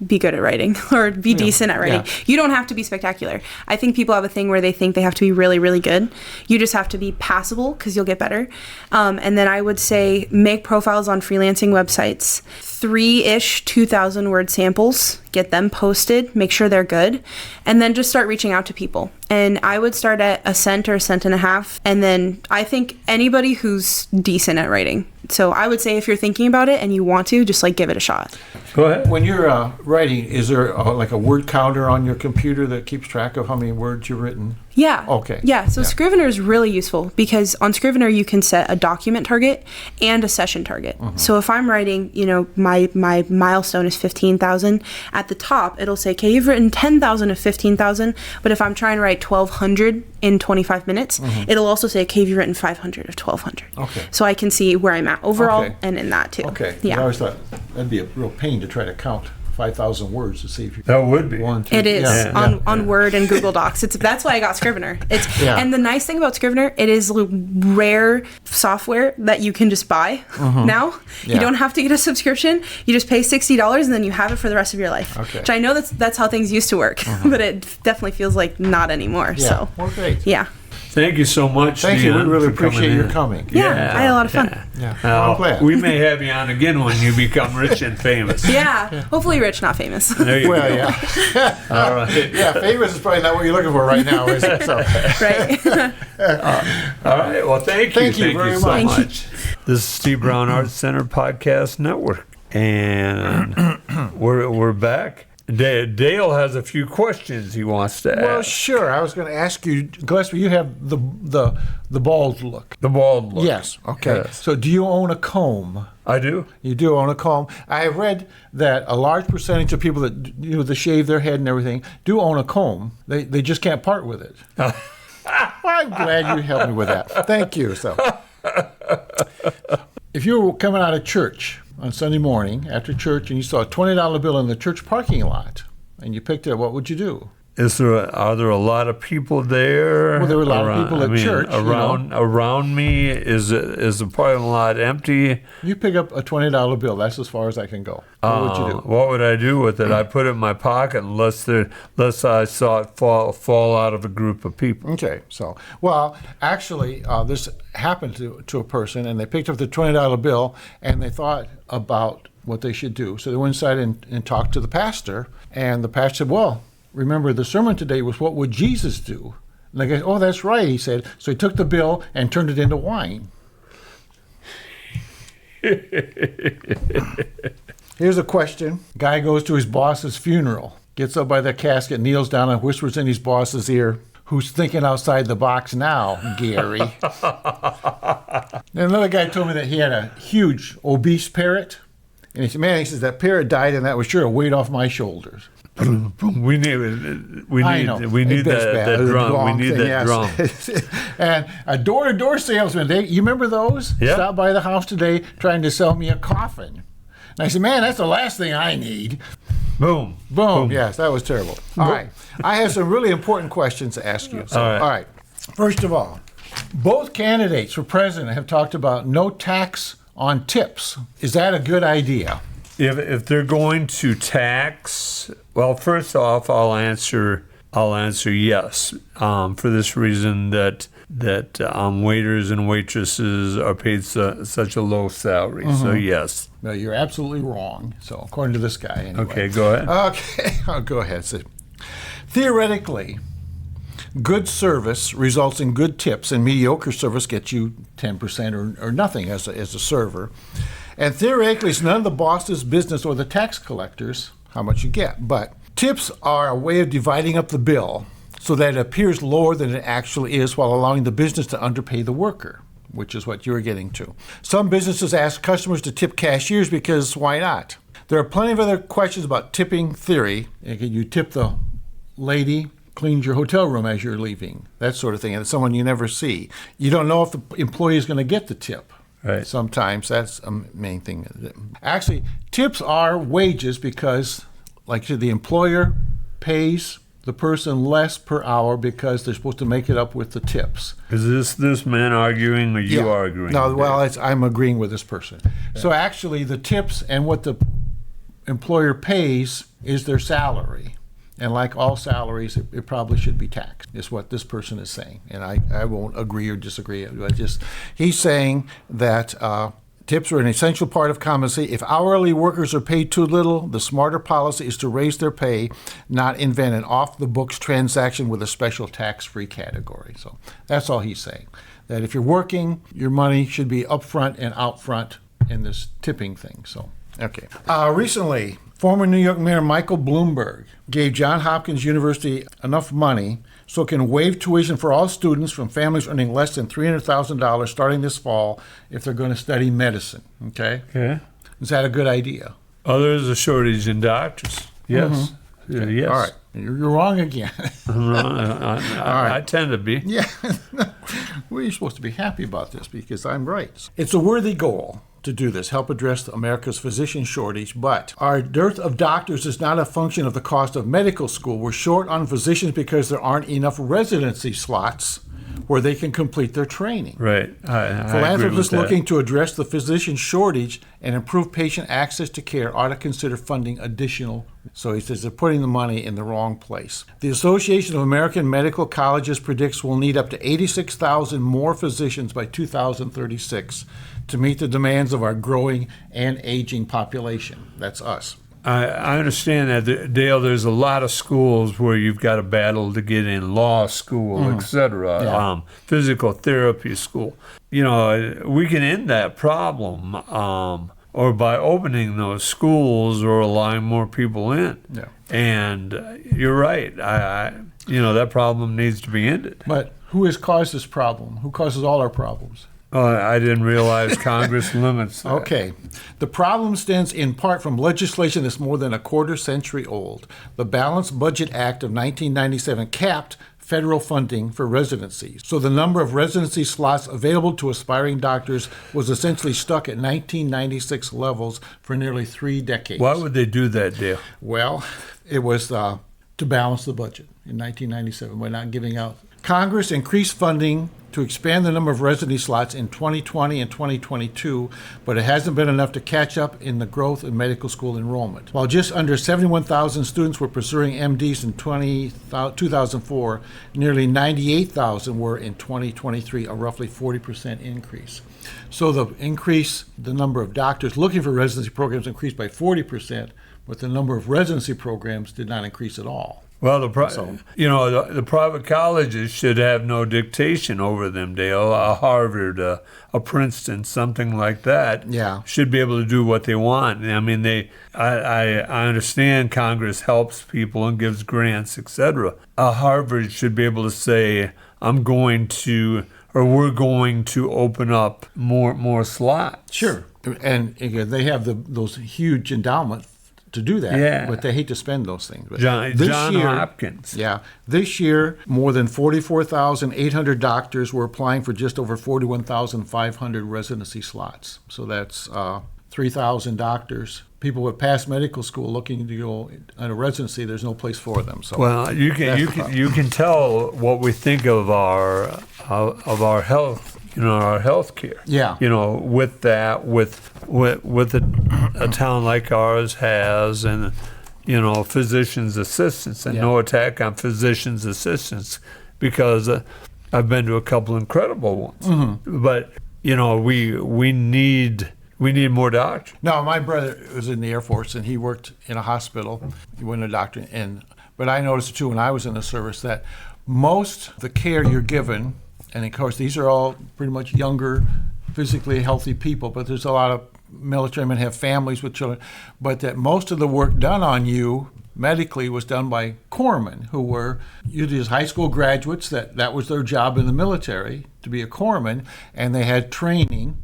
be good at writing or be decent at writing. Yeah. You don't have to be spectacular. I think people have a thing where they think they have to be really, really good. You just have to be passable because you'll get better. And then I would say make profiles on freelancing websites. 3-ish 2,000 word samples, get them posted, make sure they're good, and then just start reaching out to people. And I would start at a cent or a cent and a half, and then I think anybody who's decent at writing. So I would say if you're thinking about it and you want to, just like give it a shot. Go ahead. When you're writing, is there like a word counter on your computer that keeps track of how many words you've written? Yeah. Okay. Yeah. So Yeah. Scrivener is really useful because on Scrivener you can set a document target and a session target. So if I'm writing, my milestone is 15,000, at the top it'll say, okay, you've written 10,000 of 15,000. But if I'm trying to write 1,200 in 25 minutes, it'll also say, okay, you've written 500 of 1,200. Okay. So I can see where I'm at overall Okay. and in that too. Okay. Yeah. I always thought that'd be a real pain to try to count 5,000 words to see if you. That would be. One, two, It is yeah. on Word and Google Docs. That's why I got Scrivener. Yeah. And the nice thing about Scrivener, it is rare software that you can just buy now. Yeah. You don't have to get a subscription. You just pay $60 and then you have it for the rest of your life. Okay. Which I know that's how things used to work, but it definitely feels like not anymore. Yeah. So Well, great. yeah. Thank you so much, Thank you. We Deion, really for coming appreciate your in. coming. Yeah, I had a lot of fun. Yeah. Now, I'm glad. we may have you on again when you become rich and famous. Yeah. Hopefully rich, not famous. There you Well, go. yeah. All right. Yeah, famous is probably not what you're looking for right now, is it? So, Right. All right. Well, thank you. Thank you very so much. much. This is Steve Brown Arts Center Podcast Network, and we're back. Dale has a few questions he wants to well, ask. sure. I was going to ask you, Gillespie, you have the bald look. The bald look. Yes. Okay. Yes. So, do you own a comb? I do. You do own a comb. I read that a large percentage of people that that shave their head and everything do own a comb. They just can't part with it. I'm glad you helped me with that. Thank you. So, if you were coming out of church on Sunday morning after church and you saw a $20 bill in the church parking lot and you picked it up, what would you do? Are there a lot of people there? Well, there were a lot of people at church, Around me, is the parking lot empty? You pick up a $20 bill. That's as far as I can go. What would you do? What would I do with it? I put it in my pocket unless I saw it fall out of a group of people. Okay, so, well, actually, this happened to a person, and they picked up the $20 bill, and they thought about what they should do. So they went inside and talked to the pastor, and the pastor said, well, remember, the sermon today was, what would Jesus do? And they go, oh, that's right, he said. So he took the bill and turned it into wine. Here's a question. Guy goes to his boss's funeral, gets up by the casket, kneels down and whispers in his boss's ear, who's thinking outside the box now, Gary? And another guy told me that he had a huge obese parrot. And he said, man, that parrot died and that was sure a weight off my shoulders. We need that drum. We need that drum. And a door-to-door salesman, you remember those? Yeah. Stopped by the house today trying to sell me a coffin. And I said, man, that's the last thing I need. Boom. Boom. Yes, that was terrible. All right. I have some really important questions to ask you. So, all right. First of all, both candidates for president have talked about no tax on tips. Is that a good idea? If they're going to tax, well, first off, I'll answer yes. For this reason that waiters and waitresses are paid such a low salary. So yes. No, you're absolutely wrong. So according to this guy, anyway. Okay, go ahead. Okay, I'll go ahead. So, theoretically, good service results in good tips, and mediocre service gets you 10% or nothing as a server. And theoretically, it's none of the boss's business or the tax collectors how much you get. But tips are a way of dividing up the bill so that it appears lower than it actually is while allowing the business to underpay the worker, which is what you're getting to. Some businesses ask customers to tip cashiers because why not? There are plenty of other questions about tipping theory. You tip the lady, cleans your hotel room as you're leaving, that sort of thing, and it's someone you never see. You don't know if the employee is going to get the tip. Right. Sometimes that's a main thing. Actually, tips are wages because, like the employer pays the person less per hour because they're supposed to make it up with the tips. Is this man arguing or you arguing? No, well, I'm agreeing with this person. Yeah. So actually, the tips and what the employer pays is their salary. And like all salaries, it probably should be taxed, is what this person is saying. And I won't agree or disagree. He's saying that tips are an essential part of compensation. If hourly workers are paid too little, the smarter policy is to raise their pay, not invent an off-the-books transaction with a special tax-free category. So that's all he's saying. That if you're working, your money should be upfront and out front in this tipping thing. So, okay. Recently, former New York Mayor Michael Bloomberg gave Johns Hopkins University enough money so it can waive tuition for all students from families earning less than $300,000 starting this fall if they're going to study medicine. Okay? Okay. Is that a good idea? Oh, there's a shortage in doctors. Yes. Yeah, yes. All right. You're wrong again. I tend to be. Yeah. We're supposed to be happy about this because I'm right. It's a worthy goal to do this, help address America's physician shortage, but our dearth of doctors is not a function of the cost of medical school. We're short on physicians because there aren't enough residency slots where they can complete their training. Right. Philanthropists looking to address the physician shortage and improve patient access to care ought to consider funding additional. So he says they're putting the money in the wrong place. The Association of American Medical Colleges predicts we'll need up to 86,000 more physicians by 2036 to meet the demands of our growing and aging population. That's us. I understand that, Dale. There's a lot of schools where you've got to battle to get in, law school, etc. Yeah. Physical therapy school. You know, we can end that problem, or by opening those schools or allowing more people in. Yeah. And you're right. That problem needs to be ended. But who has caused this problem? Who causes all our problems? I didn't realize Congress limits that. Okay. The problem stems in part from legislation that's more than a quarter century old. The Balanced Budget Act of 1997 capped federal funding for residencies. So the number of residency slots available to aspiring doctors was essentially stuck at 1996 levels for nearly 3 decades. Why would they do that, Dale? Well, it was to balance the budget in 1997 by not giving out. Congress increased funding to expand the number of residency slots in 2020 and 2022, but it hasn't been enough to catch up in the growth in medical school enrollment. While just under 71,000 students were pursuing MDs in 2004, nearly 98,000 were in 2023, a roughly 40% increase. So the number of doctors looking for residency programs increased by 40%, but the number of residency programs did not increase at all. Well, the private colleges should have no dictation over them, Dale. A Harvard, a Princeton, something like that, should be able to do what they want. I mean, I understand Congress helps people and gives grants, etc. A Harvard should be able to say, we're going to open up more slots. Sure, and again, they have those huge endowments to do that, but they hate to spend those things. But John Hopkins. Yeah. This year, more than 44,800 doctors were applying for just over 41,500 residency slots. So that's 3,000 doctors. People with passed medical school looking to go on a residency, there's no place for them. So well, you can tell what we think of our health. Our health care. Yeah. With that, with a town like ours has, and physicians' assistants, and no attack on physicians' assistants, because I've been to a couple incredible ones. Mm-hmm. But we need more doctors. No, my brother was in the Air Force, and he worked in a hospital. He wasn't a doctor, but I noticed too when I was in the service that most of the care you're given. And of course, these are all pretty much younger, physically healthy people, but there's a lot of military men have families with children. But that most of the work done on you medically was done by corpsmen who were usually high school graduates. That was their job in the military, to be a corpsman, and they had training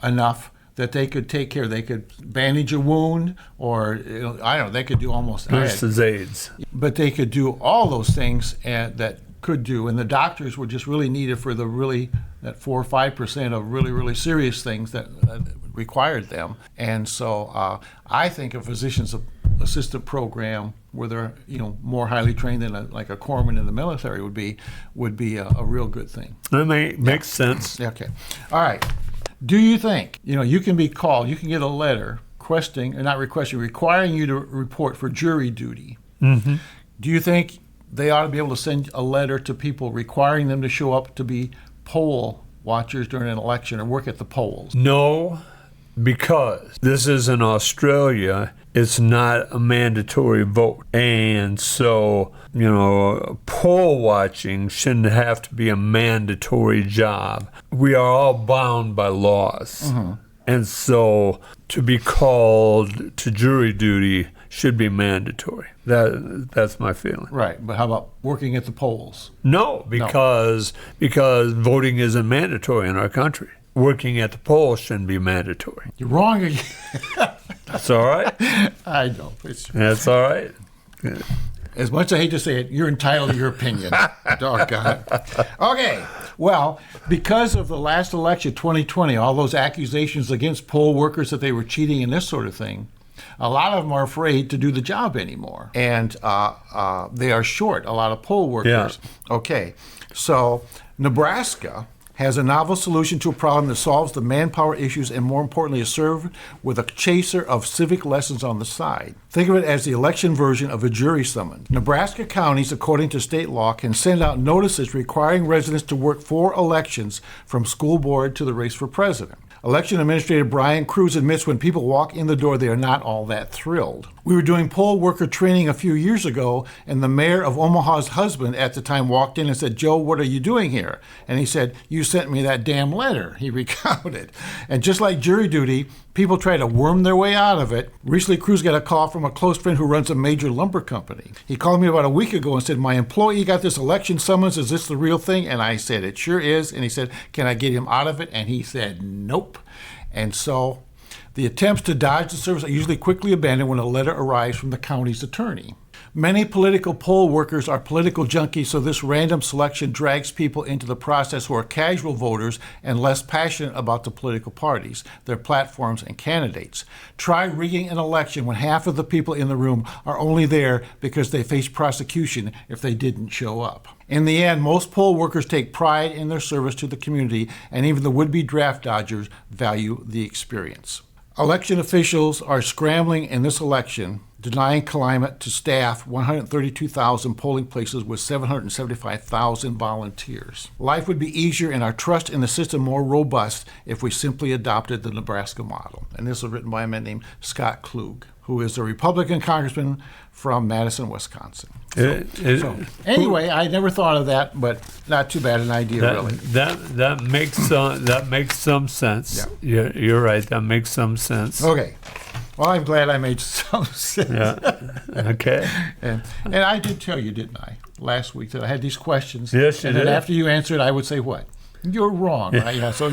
enough that they could take care. They could bandage a wound, or they could do almost nurses' aides. But they could do all those things that could do, and the doctors were just really needed for that 4 or 5% of really, really serious things that required them. And so I think a physician's assistant program where they're more highly trained than like a corpsman in the military would be a real good thing. That makes sense. Okay. All right. Do you think you can be called? You can get a letter requiring you to report for jury duty. Mm-hmm. Do you think they ought to be able to send a letter to people requiring them to show up to be poll watchers during an election or work at the polls? No, because this is in Australia. It's not a mandatory vote. And so, poll watching shouldn't have to be a mandatory job. We are all bound by laws. Mm-hmm. And so to be called to jury duty should be mandatory. That's my feeling. Right, but how about working at the polls? No, because voting isn't mandatory in our country. Working at the polls shouldn't be mandatory. You're wrong again. That's all right. I know. That's all right. As much as I hate to say it, you're entitled to your opinion. Doggone it. Okay, well, because of the last election, 2020, all those accusations against poll workers that they were cheating and this sort of thing, a lot of them are afraid to do the job anymore. And they are short a lot of poll workers. Yeah. Okay, so Nebraska has a novel solution to a problem that solves the manpower issues and, more importantly, is served with a chaser of civic lessons on the side. Think of it as the election version of a jury summons. Nebraska counties, according to state law, can send out notices requiring residents to work 4 elections from school board to the race for president. Election Administrator Brian Cruz admits when people walk in the door, they are not all that thrilled. We were doing poll worker training a few years ago, and the mayor of Omaha's husband at the time walked in and said, "Joe, what are you doing here?" And he said, "You sent me that damn letter," he recounted. And just like jury duty, people try to worm their way out of it. Recently, Cruz got a call from a close friend who runs a major lumber company. He called me about a week ago and said, "My employee got this election summons. Is this the real thing?" And I said, "It sure is." And he said, "Can I get him out of it?" And he said, "Nope." And so the attempts to dodge the service are usually quickly abandoned when a letter arrives from the county's attorney. Many political poll workers are political junkies, so this random selection drags people into the process who are casual voters and less passionate about the political parties, their platforms, and candidates. Try rigging an election when half of the people in the room are only there because they face prosecution if they didn't show up. In the end, most poll workers take pride in their service to the community, and even the would-be draft dodgers value the experience. Election officials are scrambling in this election, denying climate to staff 132,000 polling places with 775,000 volunteers. Life would be easier and our trust in the system more robust if we simply adopted the Nebraska model. And this was written by a man named Scott Klug, who is a Republican congressman from Madison, Wisconsin. So anyway, I never thought of that, but not too bad an idea, really. That makes some sense. Yeah. You're right. That makes some sense. Okay. Well, I'm glad I made some sense. Yeah. Okay. And I did tell you, didn't I, last week that I had these questions. Yes, you and did. then after you answered, I would say what? You're wrong, right? Yeah. So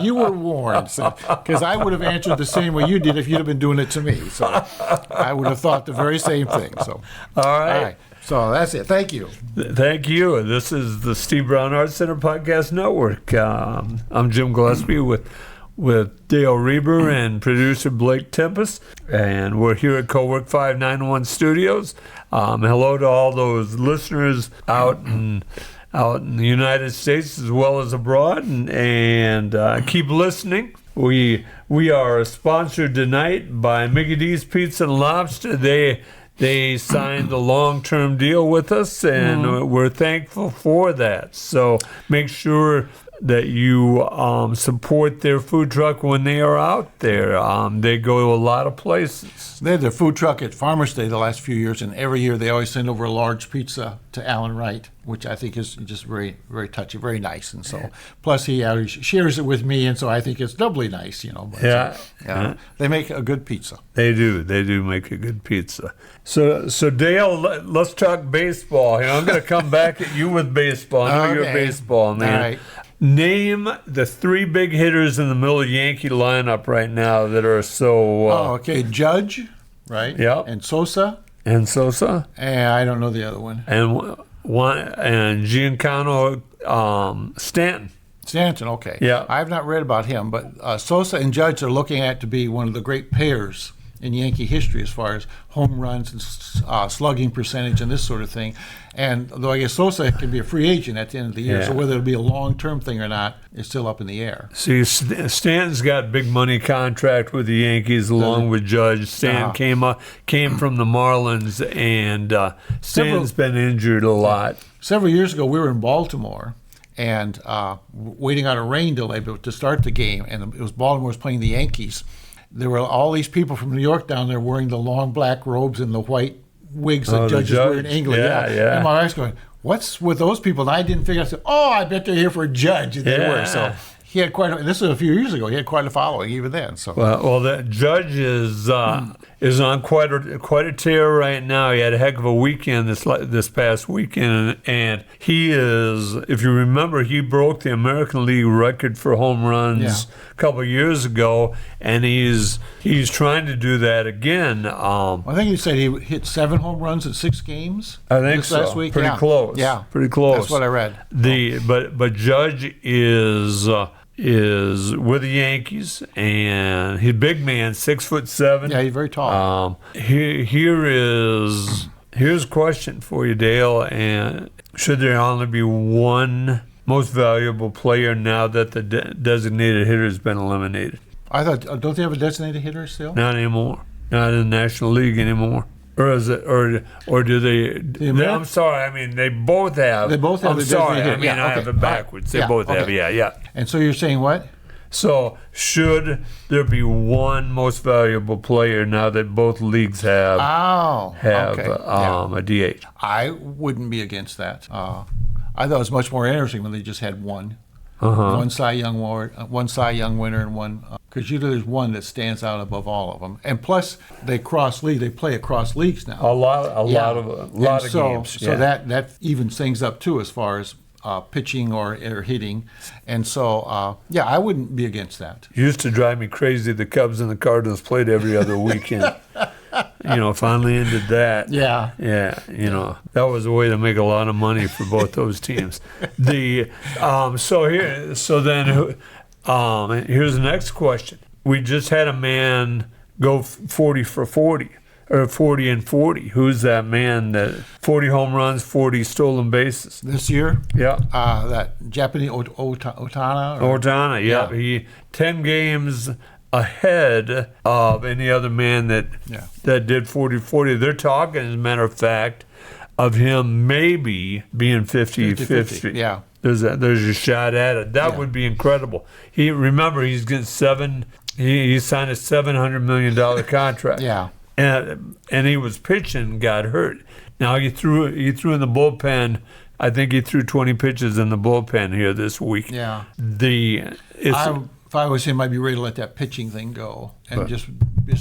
you were warned, because I would have answered the same way you did if you'd have been doing it to me. So I would have thought the very same thing. So all right. So that's it. Thank you. Thank you. This is the Steve Brown Arts Center Podcast Network. I'm Jim Gillespie with Dale Rueber and producer Blake Tempus, and we're here at Cowork 591 Studios. Hello to all those listeners out in the United States as well as abroad, and keep listening. We are sponsored tonight by Mickey D's Pizza and Lobster. They signed a long-term deal with us, and we're thankful for that. So make sure that you support their food truck when they are out there. They go to a lot of places. They had their food truck at Farmers Day the last few years, and every year they always send over a large pizza to Alan Wright, which I think is just very, very touchy, very nice. And so, plus he shares it with me, and so I think it's doubly nice, But, Yeah. They make a good pizza. They do. They do make a good pizza. So Dale, let's talk baseball. I'm going to come back at you with baseball. I know you're a baseball man. All right. Name the 3 big hitters in the middle of the Yankee lineup right now that are so... okay. Judge, right? Yep. And Sosa. And Sosa. And I don't know the other one. And Giancarlo Stanton. Stanton, okay. Yeah. I have not read about him, but Sosa and Judge are looking at to be one of the great pairs in Yankee history as far as home runs and slugging percentage and this sort of thing. And though I guess Sosa can be a free agent at the end of the year, so whether it'll be a long-term thing or not is still up in the air. See, Stanton's got big money contract with the Yankees along with Judge. Stanton came from the Marlins, and Stanton's been injured a lot. Several years ago, we were in Baltimore and waiting on a rain delay to start the game, and it was Baltimore was playing the Yankees. There were all these people from New York down there wearing the long black robes and the white wigs that judges wear in England. Yeah. And my wife's going, "What's with those people?" And I didn't figure. I said, "Oh, I bet they're here for a Judge." And they were. So he had this was a few years ago. He had quite a following even then. So well, the Judge is on quite a tear right now. He had a heck of a weekend this past weekend, and he is, if you remember, he broke the American League record for home runs a couple of years ago, and he's trying to do that again. I think he said he hit 7 home runs in 6 games. I think so. Last week. Pretty close. Yeah, pretty close. That's what I read. But Judge is with the Yankees, and he's a big man, 6'7". Yeah, he's very tall. Here's a question for you, Dale. And should there only be one most valuable player now that the designated hitter has been eliminated? I thought, don't they have a designated hitter still? Not anymore. Not in the National League anymore. Or is it? Or do they? I'm sorry. I mean, they both have. They both have. I'm sorry. I mean, I have it backwards. They both have. Yeah. And so you're saying what? So should there be one most valuable player now that both leagues have a DH? I wouldn't be against that. I thought it was much more interesting when they just had one. One Cy Young winner, and one because usually there's one that stands out above all of them. And plus, they cross league. They play across leagues now. A lot of games. So that evens things up too as far as pitching or hitting. And so I wouldn't be against that. It used to drive me crazy. The Cubs and the Cardinals played every other weekend. Finally ended that. Yeah. That was a way to make a lot of money for both those teams. Here's the next question. We just had a man go 40 for 40, or 40 and 40. Who's that man? That 40 home runs, 40 stolen bases this year? Yeah. That Japanese Otana. Otana. Yeah. He 10 games ahead of any other man that did 40-40. They're talking, as a matter of fact, of him maybe being 50-50. Yeah. There's a shot at it. That would be incredible. He's getting he signed a $700 million contract. Yeah. And he was pitching, got hurt. Now he threw in the bullpen. I think he threw 20 pitches in the bullpen here this week. Yeah. If I was him, I'd be ready to let that pitching thing go and just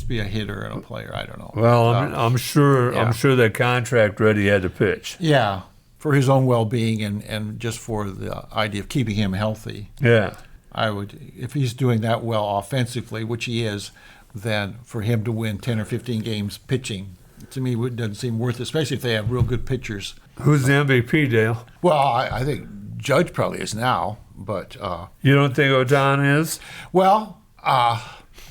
be a hitter and a player. I don't know. Well, I'm sure that contract ready had to pitch. Yeah, for his own well-being and just for the idea of keeping him healthy. Yeah, I would, if he's doing that well offensively, which he is, then for him to win 10 or 15 games pitching, to me, it doesn't seem worth it, especially if they have real good pitchers. Who's the MVP, Dale? Well, I think Judge probably is now. But you don't think Otana is? Well,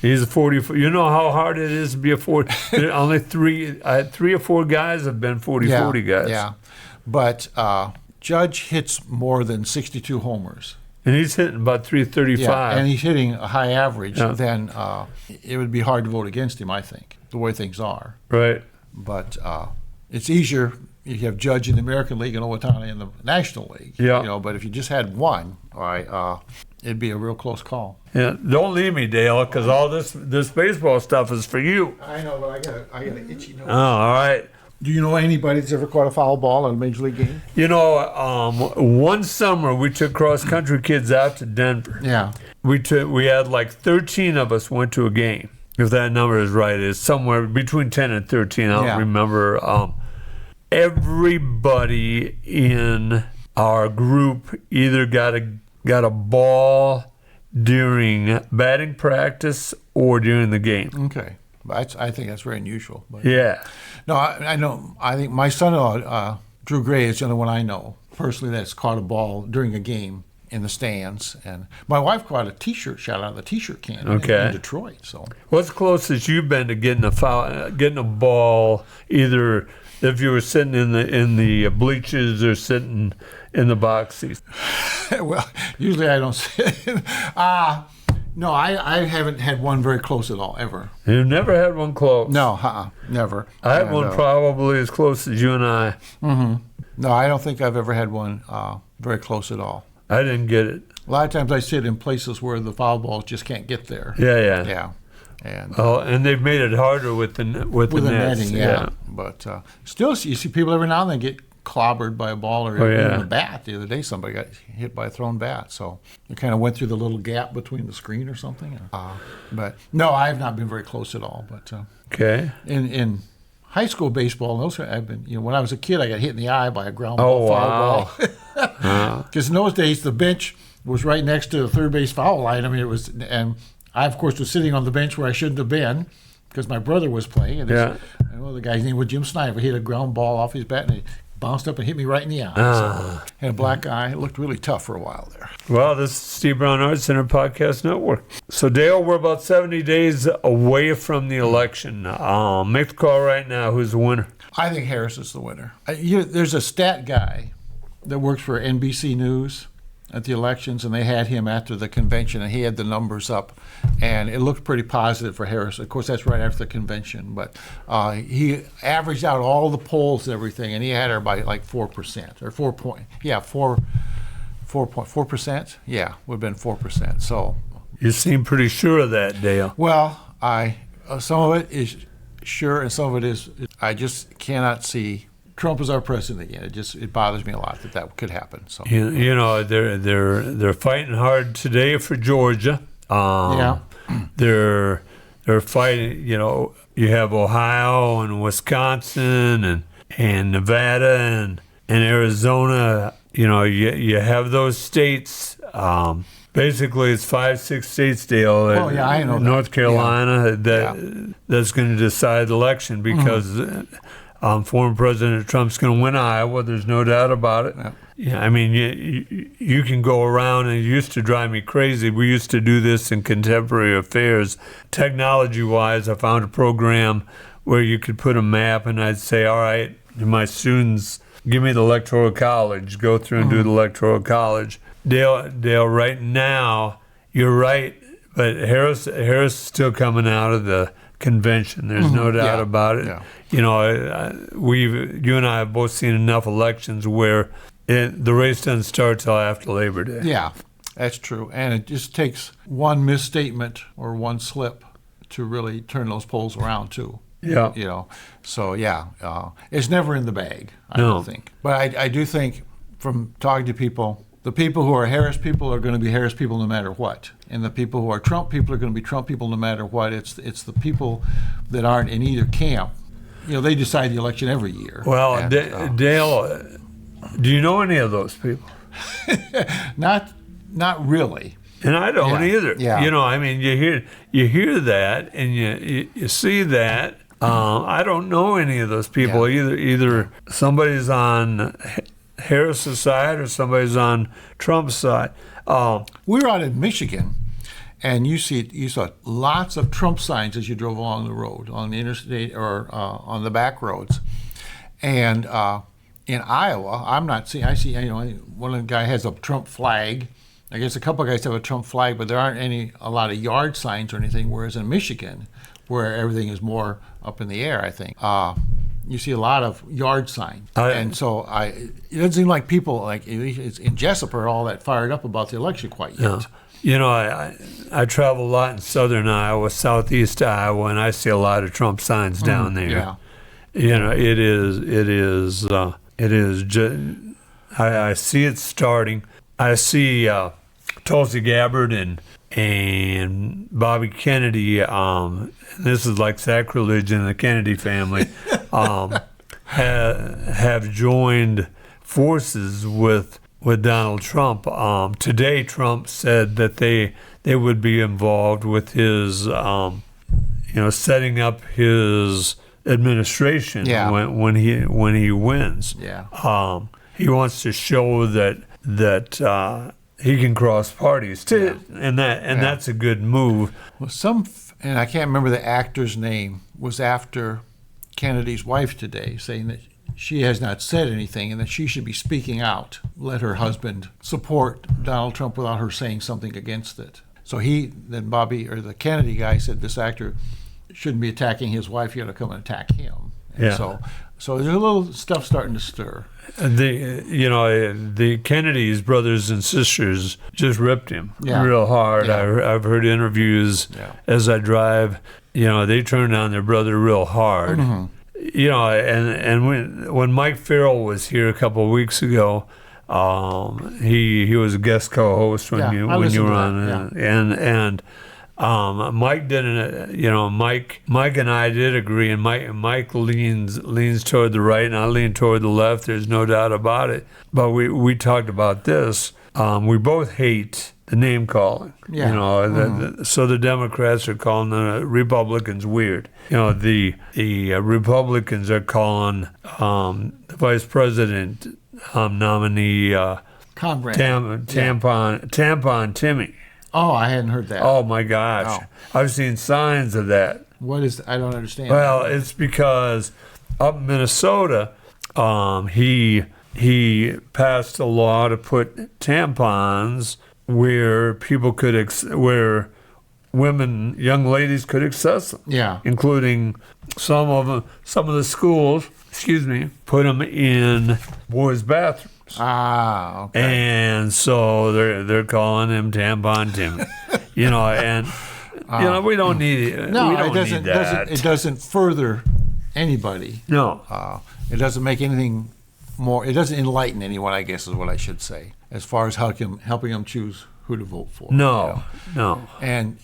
he's a 40. You know how hard it is to be a 40. Only three or four guys have been 40-40 guys. Yeah, but Judge hits more than 62 homers, and he's hitting about 335. Yeah, and he's hitting a high average. Yeah. Then it would be hard to vote against him. I think the way things are. Right. But it's easier. You have Judge in the American League and Otani in the National League. Yeah. But if you just had one, all right, it'd be a real close call. Yeah. Don't leave me, Dale, because all this baseball stuff is for you. I know, but I got an itchy nose. Oh, all right. Do you know anybody that's ever caught a foul ball in a major league game? One summer we took cross country kids out to Denver. Yeah. We had like 13 of us went to a game. If that number is right, it's somewhere between 10 and 13. I don't remember. Everybody in our group either got a ball during batting practice or during the game. Okay, I think that's very unusual. But yeah. No, I know. I think my son-in-law, Drew Gray, is the only one I know personally that's caught a ball during a game. in the stands. And my wife caught a T-shirt shot out of the T-shirt can Okay. in Detroit. So What's closest you've been to getting getting a ball, either if you were sitting in the bleachers or sitting in the box seats? well, usually I don't sit. No, I haven't had one very close at all, ever. You've never had one close? No, never. I had And, one probably as close as you and I. No, I don't think I've ever had one very close at all. I didn't get it. A lot of times I sit in places where the foul balls just can't get there. Yeah. Yeah. And Oh, and they've made it harder with the with the nets. netting, yeah. But still, you see people every now and then get clobbered by a ball or even a bat. The other day, somebody got hit by a thrown bat. So it kind of went through the little gap between the screen or something. But no, I have not been very close at all. But Okay. in high school baseball, those I've been. When I was a kid, I got hit in the eye by a ground Oh, ball wow. foul ball. Because in those days, the bench was right next to the third base foul line. I mean, it was, and I of course was sitting on the bench where I shouldn't have been because my brother was playing. And the guy's name was Jim Sniper. He hit a ground ball off his bat and he bounced up and hit me right in the eye. So, had a black eye. It looked really tough for a while there. Well, this is Steve Brown Arts Center Podcast Network. So, Dale, we're about 70 days away from the election. Make the call right now. Who's the winner? I think Harris is the winner. There's a stat guy that works for NBC News at the elections, and they had him after the convention, and he had the numbers up, and it looked pretty positive for Harris. Of course, that's right after the convention, but he averaged out all the polls and everything, and he had her by like 4% or 4.4%. Yeah, would have been 4%. So You seem pretty sure of that, Dale. well, some of it is sure, and some of it is I just cannot see Trump as our president again. It bothers me a lot that could happen. So You know, they're fighting hard today for Georgia. Yeah. They're fighting. You know, you have Ohio and Wisconsin and Nevada and Arizona. You know, you have those states. Basically, it's 5-6 states, Dale. Oh, yeah, I know that. North Carolina that's going to decide the election because. Former President Trump's going to win Iowa. There's no doubt about it. Yeah, I mean, you can go around, and it used to drive me crazy. We used to do this in contemporary affairs. Technology-wise, I found a program where you could put a map, and I'd say, all right, my students, give me the Electoral College. Go through and do the Electoral College. Dale, right now, you're right, but Harris is still coming out of the convention. There's no doubt about it. Yeah. You know, you and I have both seen enough elections where the race doesn't start till after Labor Day. Yeah, that's true. And it just takes one misstatement or one slip to really turn those polls around too. Yeah. You know, so it's never in the bag, I No. don't think. But I do think from talking to people, the people who are Harris people are going to be Harris people no matter what. And the people who are Trump people are going to be Trump people no matter what. It's the people that aren't in either camp. You know, they decide the election every year. Well, And, Dale, do you know any of those people? not really. And I don't either. Yeah. You know, I mean, you hear that and you see that. I don't know any of those people either. Somebody's on Harris's side or somebody's on Trump's side. We were out in Michigan, and you saw lots of Trump signs as you drove along the road, on the interstate or on the back roads. And in Iowa, I'm not seeing. I see, one of the guys has a Trump flag. I guess a couple of guys have a Trump flag, but there aren't a lot of yard signs or anything. Whereas in Michigan, where everything is more up in the air, I think. You see a lot of yard signs, and so it doesn't seem like people like in Jesup are all that fired up about the election quite yet. No. You know, I travel a lot in southern Iowa, southeast Iowa, and I see a lot of Trump signs down there. Yeah. You know, it is. I see it starting. I see Tulsi Gabbard and Bobby Kennedy. This is like sacrilege in the Kennedy family. Have joined forces with Donald Trump. Today, Trump said that they would be involved with his, setting up his administration when he wins. Yeah. He wants to show that he can cross parties too, and that's a good move. Well, and I can't remember the actor's name, was after Kennedy's wife today, saying that she has not said anything and that she should be speaking out, let her husband support Donald Trump without her saying something against it. So then Bobby, or the Kennedy guy, said this actor shouldn't be attacking his wife, you got to come and attack him. And Yeah. So there's a little stuff starting to stir. The Kennedys, brothers and sisters, just ripped him real hard. Yeah. I've heard interviews as I drive. They turned on their brother real hard. Mm-hmm. And when Mike Farrell was here a couple of weeks ago, he was a guest co-host when you were on, and Mike didn't. Mike and I did agree, and Mike leans toward the right, and I lean toward the left. There's no doubt about it. But we talked about this. We both hate the name calling. Yeah. So the Democrats are calling the Republicans weird. The Republicans are calling the Vice President nominee Conrad. Tampon Timmy. Oh, I hadn't heard that. Oh my gosh, I've seen signs of that. What is? I don't understand. Well, it's because up in Minnesota, he passed a law to put tampons where people could where young ladies could access them. Yeah. Including some of the schools. Put them in boys' bathrooms. Ah, okay. And so they're calling him Tampon Timmy. We don't need it. No, we don't it doesn't. need that. It doesn't further anybody. No. It doesn't make anything more. It doesn't enlighten anyone, I guess, is what I should say, as far as helping them choose who to vote for. No. And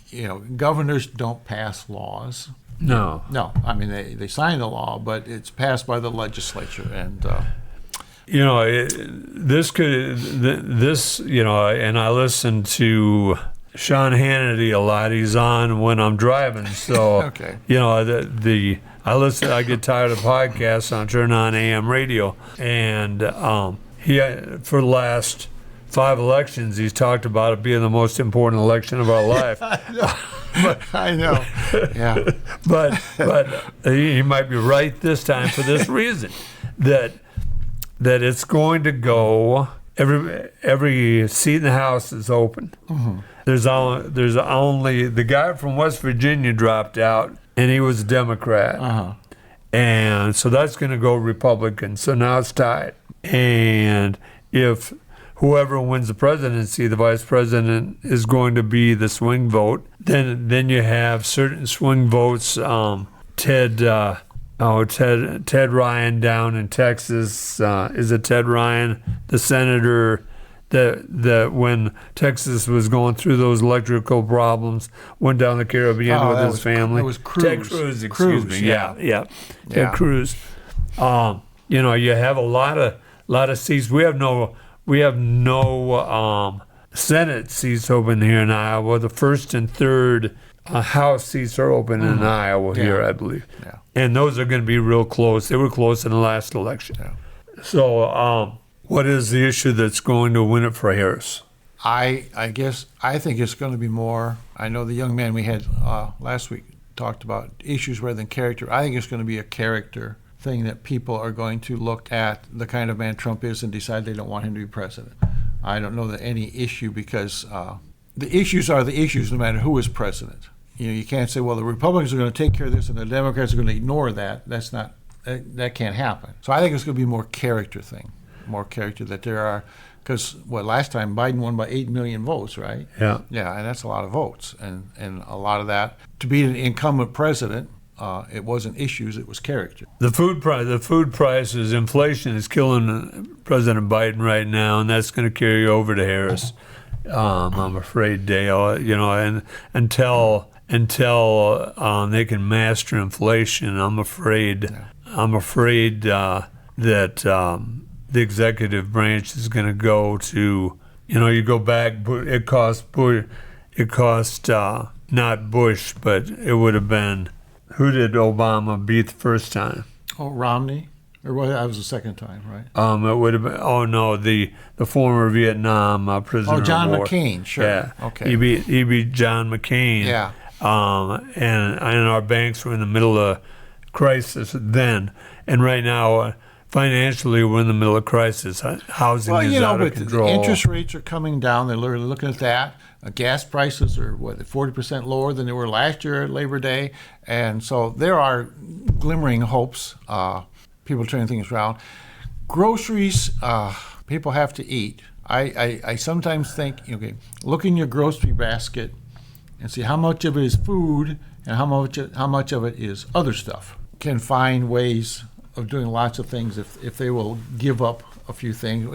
governors don't pass laws. No. I mean they sign the law, but it's passed by the legislature, and and I listen to Sean Hannity a lot. He's on when I'm driving, so okay. I get tired of podcasts, I turn on AM radio, and he for the last 5 elections he's talked about it being the most important election of our life. I know. Yeah. But he might be right this time for this reason, that it's going to go, every seat in the House is open. Mm-hmm. There's only the guy from West Virginia dropped out, and he was a Democrat. Uh-huh. And so that's going to go Republican. So now it's tied. And if whoever wins the presidency, the vice president is going to be the swing vote. Then you have certain swing votes. Ted Ryan down in Texas. Is it Ted Ryan, the senator that when Texas was going through those electrical problems, went down the Caribbean with his family? It was Cruz. Ted Cruz, excuse me. Yeah. Ted Cruz. You have a lot of seats. We have no Senate seats open here in Iowa. The first and third House seats are open in Iowa here, I believe. Yeah. And those are going to be real close. They were close in the last election. Yeah. So what is the issue that's going to win it for Harris? I think it's going to be more. I know the young man we had last week talked about issues rather than character. I think it's going to be a character thing that people are going to look at the kind of man Trump is and decide they don't want him to be president. I don't know that any issue, because the issues are the issues no matter who is president. You can't say, well, the Republicans are going to take care of this and the Democrats are going to ignore that. That can't happen. So I think it's going to be more character thing, more character that there are, because last time Biden won by 8 million votes, right? Yeah. Yeah, and that's a lot of votes, and a lot of that to be an incumbent president. It wasn't issues; it was character. The food prices, inflation is killing President Biden right now, and that's going to carry over to Harris. I'm afraid, Dale. And until they can master inflation, I'm afraid that the executive branch is going to go to. You go back. It cost not Bush, but it would have been. Who did Obama beat the first time? Oh, Romney. Or well, that was the second time, right? It would have been. Oh no, the former Vietnam prisoner. Oh, John of war. McCain. Sure. Yeah. Okay. He beat John McCain. Yeah. And our banks were in the middle of crisis then, and right now. Financially, we're in the middle of crisis. Housing is out of control. The interest rates are coming down. They're looking at that. Gas prices are 40% lower than they were last year at Labor Day, and so there are glimmering hopes. People turning things around. Groceries, people have to eat. I sometimes think, okay, look in your grocery basket and see how much of it is food and how much of it is other stuff. Can find ways of doing lots of things if they will give up a few things.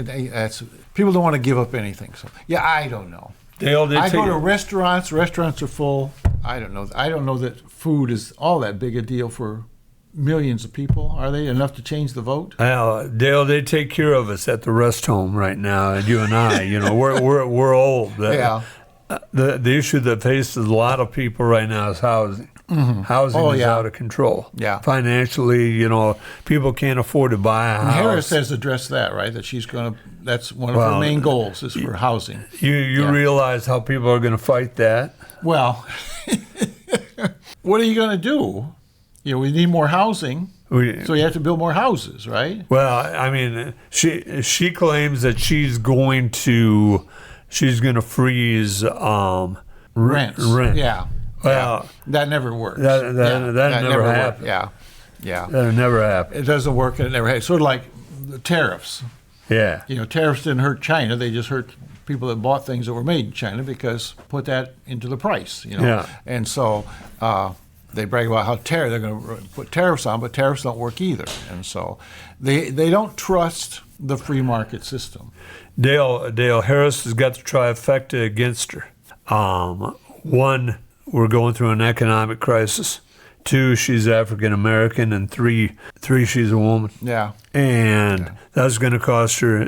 People don't want to give up anything. So yeah, I don't know. I go to restaurants. Restaurants are full. I don't know. I don't know that food is all that big a deal for millions of people. Are they enough to change the vote? Dale, they take care of us at the rest home right now, and you and I, we're old. Yeah. The issue that faces a lot of people right now is housing. Mm-hmm. Housing is out of control. Yeah. Financially, people can't afford to buy a house. Harris has addressed that, right? That she's going to. That's one of her main goals is for housing. You realize how people are going to fight that? Well, what are you going to do? We need more housing. So you have to build more houses, right? Well, I mean, she claims that she's going to freeze rents. Yeah. Well, that never works. That never happened. Yeah. That never happened. It doesn't work, and it never happened. Sort of like the tariffs. Yeah. Tariffs didn't hurt China. They just hurt people that bought things that were made in China because put that into the price. Yeah. And so they brag about how they're going to put tariffs on, but tariffs don't work either. And so they don't trust the free market system. Dale Harris has got the trifecta against her. One, we're going through an economic crisis. 2, she's African American, and 3, she's a woman. Yeah. And that's going to cost her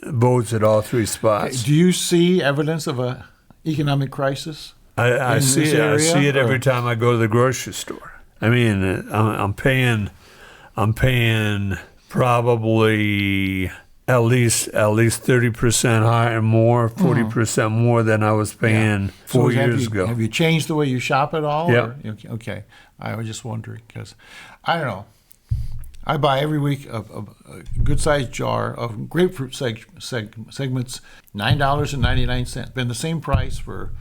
votes at all 3 spots. Do you see evidence of an economic crisis? I see it. I see it every time I go to the grocery store. I mean, I'm paying probably at least 30% higher, more 40% more than I was paying 4 years ago. Have you changed the way you shop at all? Yeah. Okay. I was just wondering because I don't know. I buy every week a good-sized jar of grapefruit segments, $9.99. Been the same price for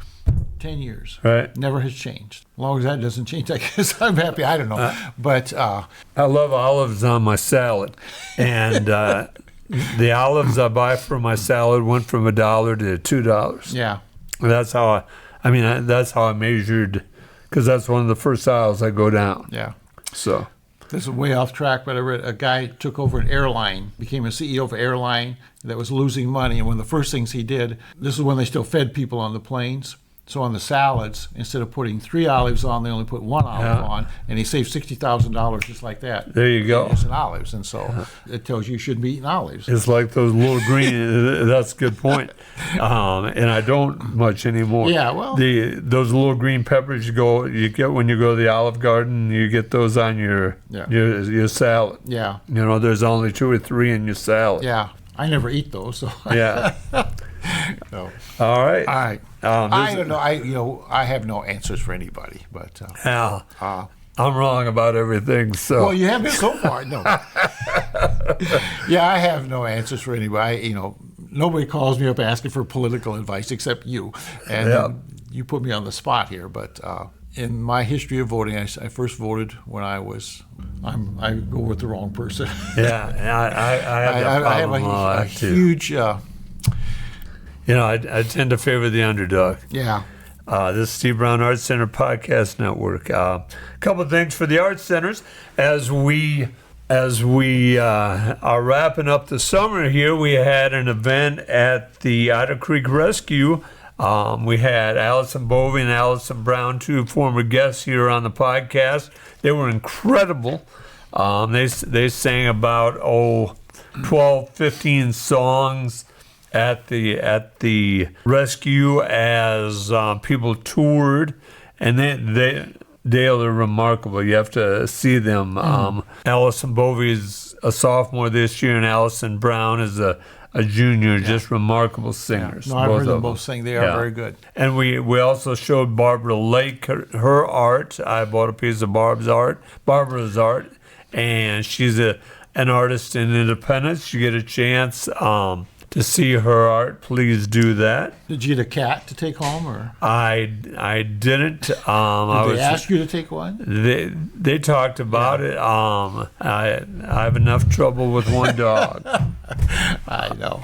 10 years. Right. Never has changed. As long as that doesn't change, I guess I'm happy. I don't know. But I love olives on my salad. And the olives I buy for my salad went from $1 to $2. Yeah. That's how that's how I measured, because that's one of the first aisles I go down. Yeah. So this is way off track, but I read a guy took over an airline, became a CEO of an airline that was losing money. And one of the first things he did, this is when they still fed people on the planes. So on the salads, instead of putting 3 olives on, they only put 1 olive on, and he saved $60,000 just like that. There you go. It's in olives, and so it tells you shouldn't be eating olives. It's like those little green. That's a good point. And I don't much anymore. Yeah, well, those little green peppers you get when you go to the Olive Garden. You get those on your salad. Yeah. There's only 2 or 3 in your salad. Yeah. I never eat those. So. Yeah. So. All right. I don't know. I have no answers for anybody, but I'm wrong about everything. So well, you have been so far. No. Yeah, I have no answers for anybody. Nobody calls me up asking for political advice except you, and you put me on the spot here. But in my history of voting, I first voted when I go with the wrong person. Yeah, I have a huge. I tend to favor the underdog. Yeah. This is Steve Brown Arts Center Podcast Network. A couple of things for the Arts Centers as we are wrapping up the summer here. We had an event at the Otter Creek Rescue. We had Allison Bovey and Allison Brown, 2 former guests here on the podcast. They were incredible. They sang about 12, 15 songs at the rescue as people toured, and Dale, are remarkable. You have to see them. Allison Bovey's a sophomore this year, and Allison Brown is a junior. Just remarkable singers. No, I've heard them both sing. They are very good. And we also showed Barbara Lake her art. I bought a piece of Barbara's art, and she's an artist in Independence. You get a chance to see her art, please do that. Did you get a cat to take home, or I didn't. did they ask you to take one? They talked about it. I have enough trouble with one dog. I know.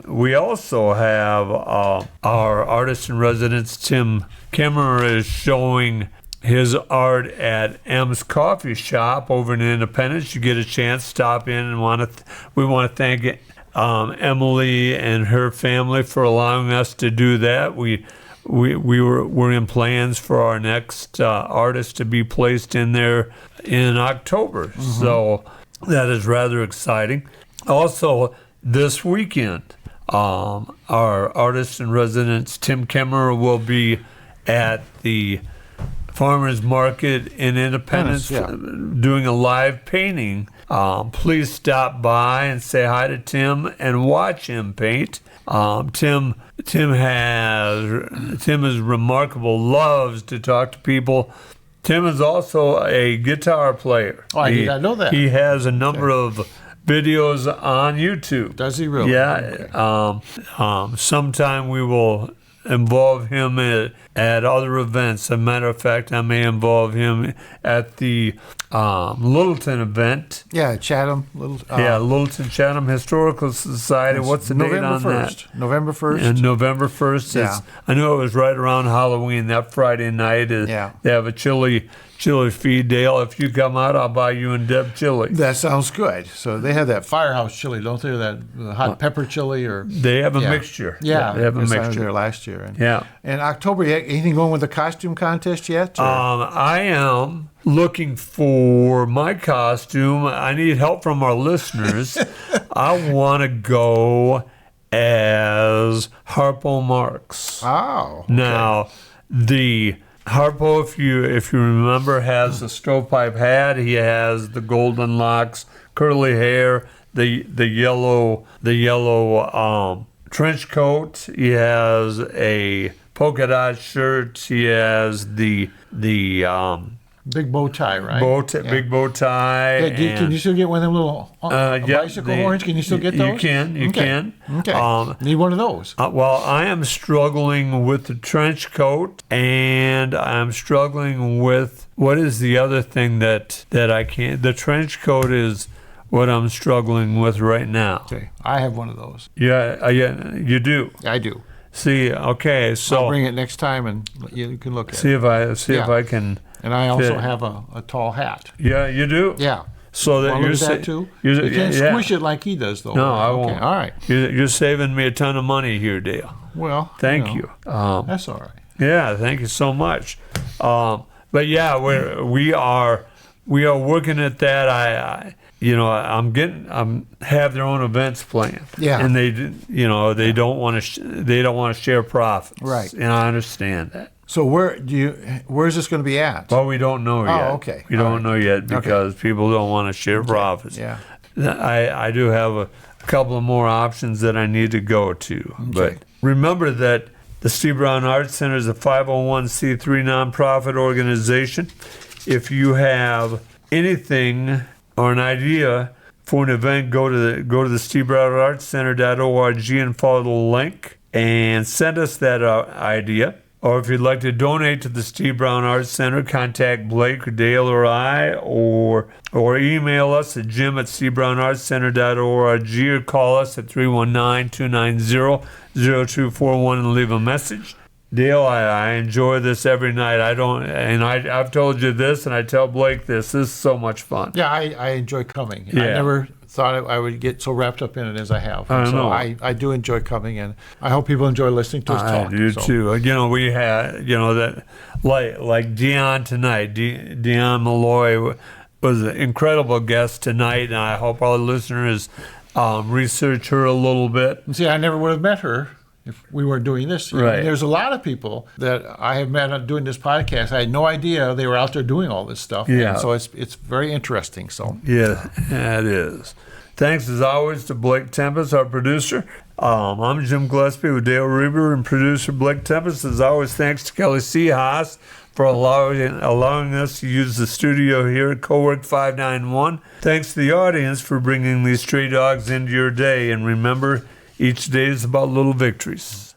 We also have our artist in residence, Tim Kimmer, is showing his art at M's Coffee Shop over in Independence. You get a chance, stop in, and we want to thank Emily and her family for allowing us to do that. We're in plans for our next artist to be placed in there in October, so that is rather exciting. Also, this weekend, our artist in residence, Tim Kimmer, will be at the Farmers Market in Independence doing a live painting. Please stop by and say hi to Tim and watch him paint. Tim is remarkable, loves to talk to people. Tim is also a guitar player. Oh, I did not know that. He has a number of videos on YouTube. Does he really? Yeah. Okay. Sometime we will involve him at other events. As a matter of fact, I may involve him at the Littleton event. Yeah, Chatham. Littleton Chatham Historical Society. What's the date on that? November 1st. And November 1st. Yeah. I know it was right around Halloween, that Friday night. They have a chili feed. Dale, if you come out, I'll buy you and Deb chili. That sounds good. So they have that firehouse chili, don't they? That hot pepper chili, or they have a mixture. Yeah, they have a mixture. I was there last year. And, yeah. And October, anything going with the costume contest yet? I am looking for my costume. I need help from our listeners. I want to go as Harpo Marx. Oh. Okay. Now, the Harpo, if you remember, has a stovepipe hat. He has the golden locks, curly hair, the yellow trench coat. He has a polka dot shirt. He has the big bow tie, right? Big bow tie. Yeah, can you still get one of them little bicycle horns? Can you still get those? You can. Okay. Need one of those. Well, I am struggling with the trench coat, and I'm struggling with what is the other thing that I can't. The trench coat is what I'm struggling with right now. Okay, I have one of those. Yeah, you do. I do. See, okay, so I'll bring it next time, and you can look at it. See if I can. And I also have a tall hat. Yeah, you do. Yeah. So that you're that too. You can't squish it like he does, though. No, I won't. All right. You're saving me a ton of money here, Dale. Well, thank you. That's all right. Yeah, thank you so much. But yeah, we are working at that. I have their own events planned. Yeah. And they don't want to share profits. Right. And I understand that. So where's this going to be at? Well, we don't know yet. Oh, okay. We don't know yet because people don't want to share profits. Yeah. I do have a couple of more options that I need to go to. Okay. But remember that the Steve Brown Arts Center is a 501c3 nonprofit organization. If you have anything or an idea for an event, go to the SteveBrownArtsCenter.org and follow the link and send us that idea. Or if you'd like to donate to the Steve Brown Arts Center, contact Blake or Dale or I, or email us at jim@stevebrownartscenter.org, or call us at 319-290-0241 and leave a message. Dale, I enjoy this every night. I've told you this, and I tell Blake this. This is so much fun. Yeah, I enjoy coming. Yeah. I never thought I would get so wrapped up in it as I have. I do enjoy coming, and I hope people enjoy listening to us talk. I do too. We had, that like Deion tonight. Deion Malloy was an incredible guest tonight, and I hope our listeners research her a little bit. See, I never would have met her if we weren't doing this. Right. And there's a lot of people that I have met doing this podcast. I had no idea they were out there doing all this stuff. Yeah. And so it's very interesting. So Yeah, it is. Thanks as always to Blake Tempus, our producer. I'm Jim Gillespie with Dale Rueber and producer Blake Tempus. As always, thanks to Kelly C. Haas for allowing us to use the studio here at Cowork 591. Thanks to the audience for bringing these stray dogs into your day. And remember, each day is about little victories.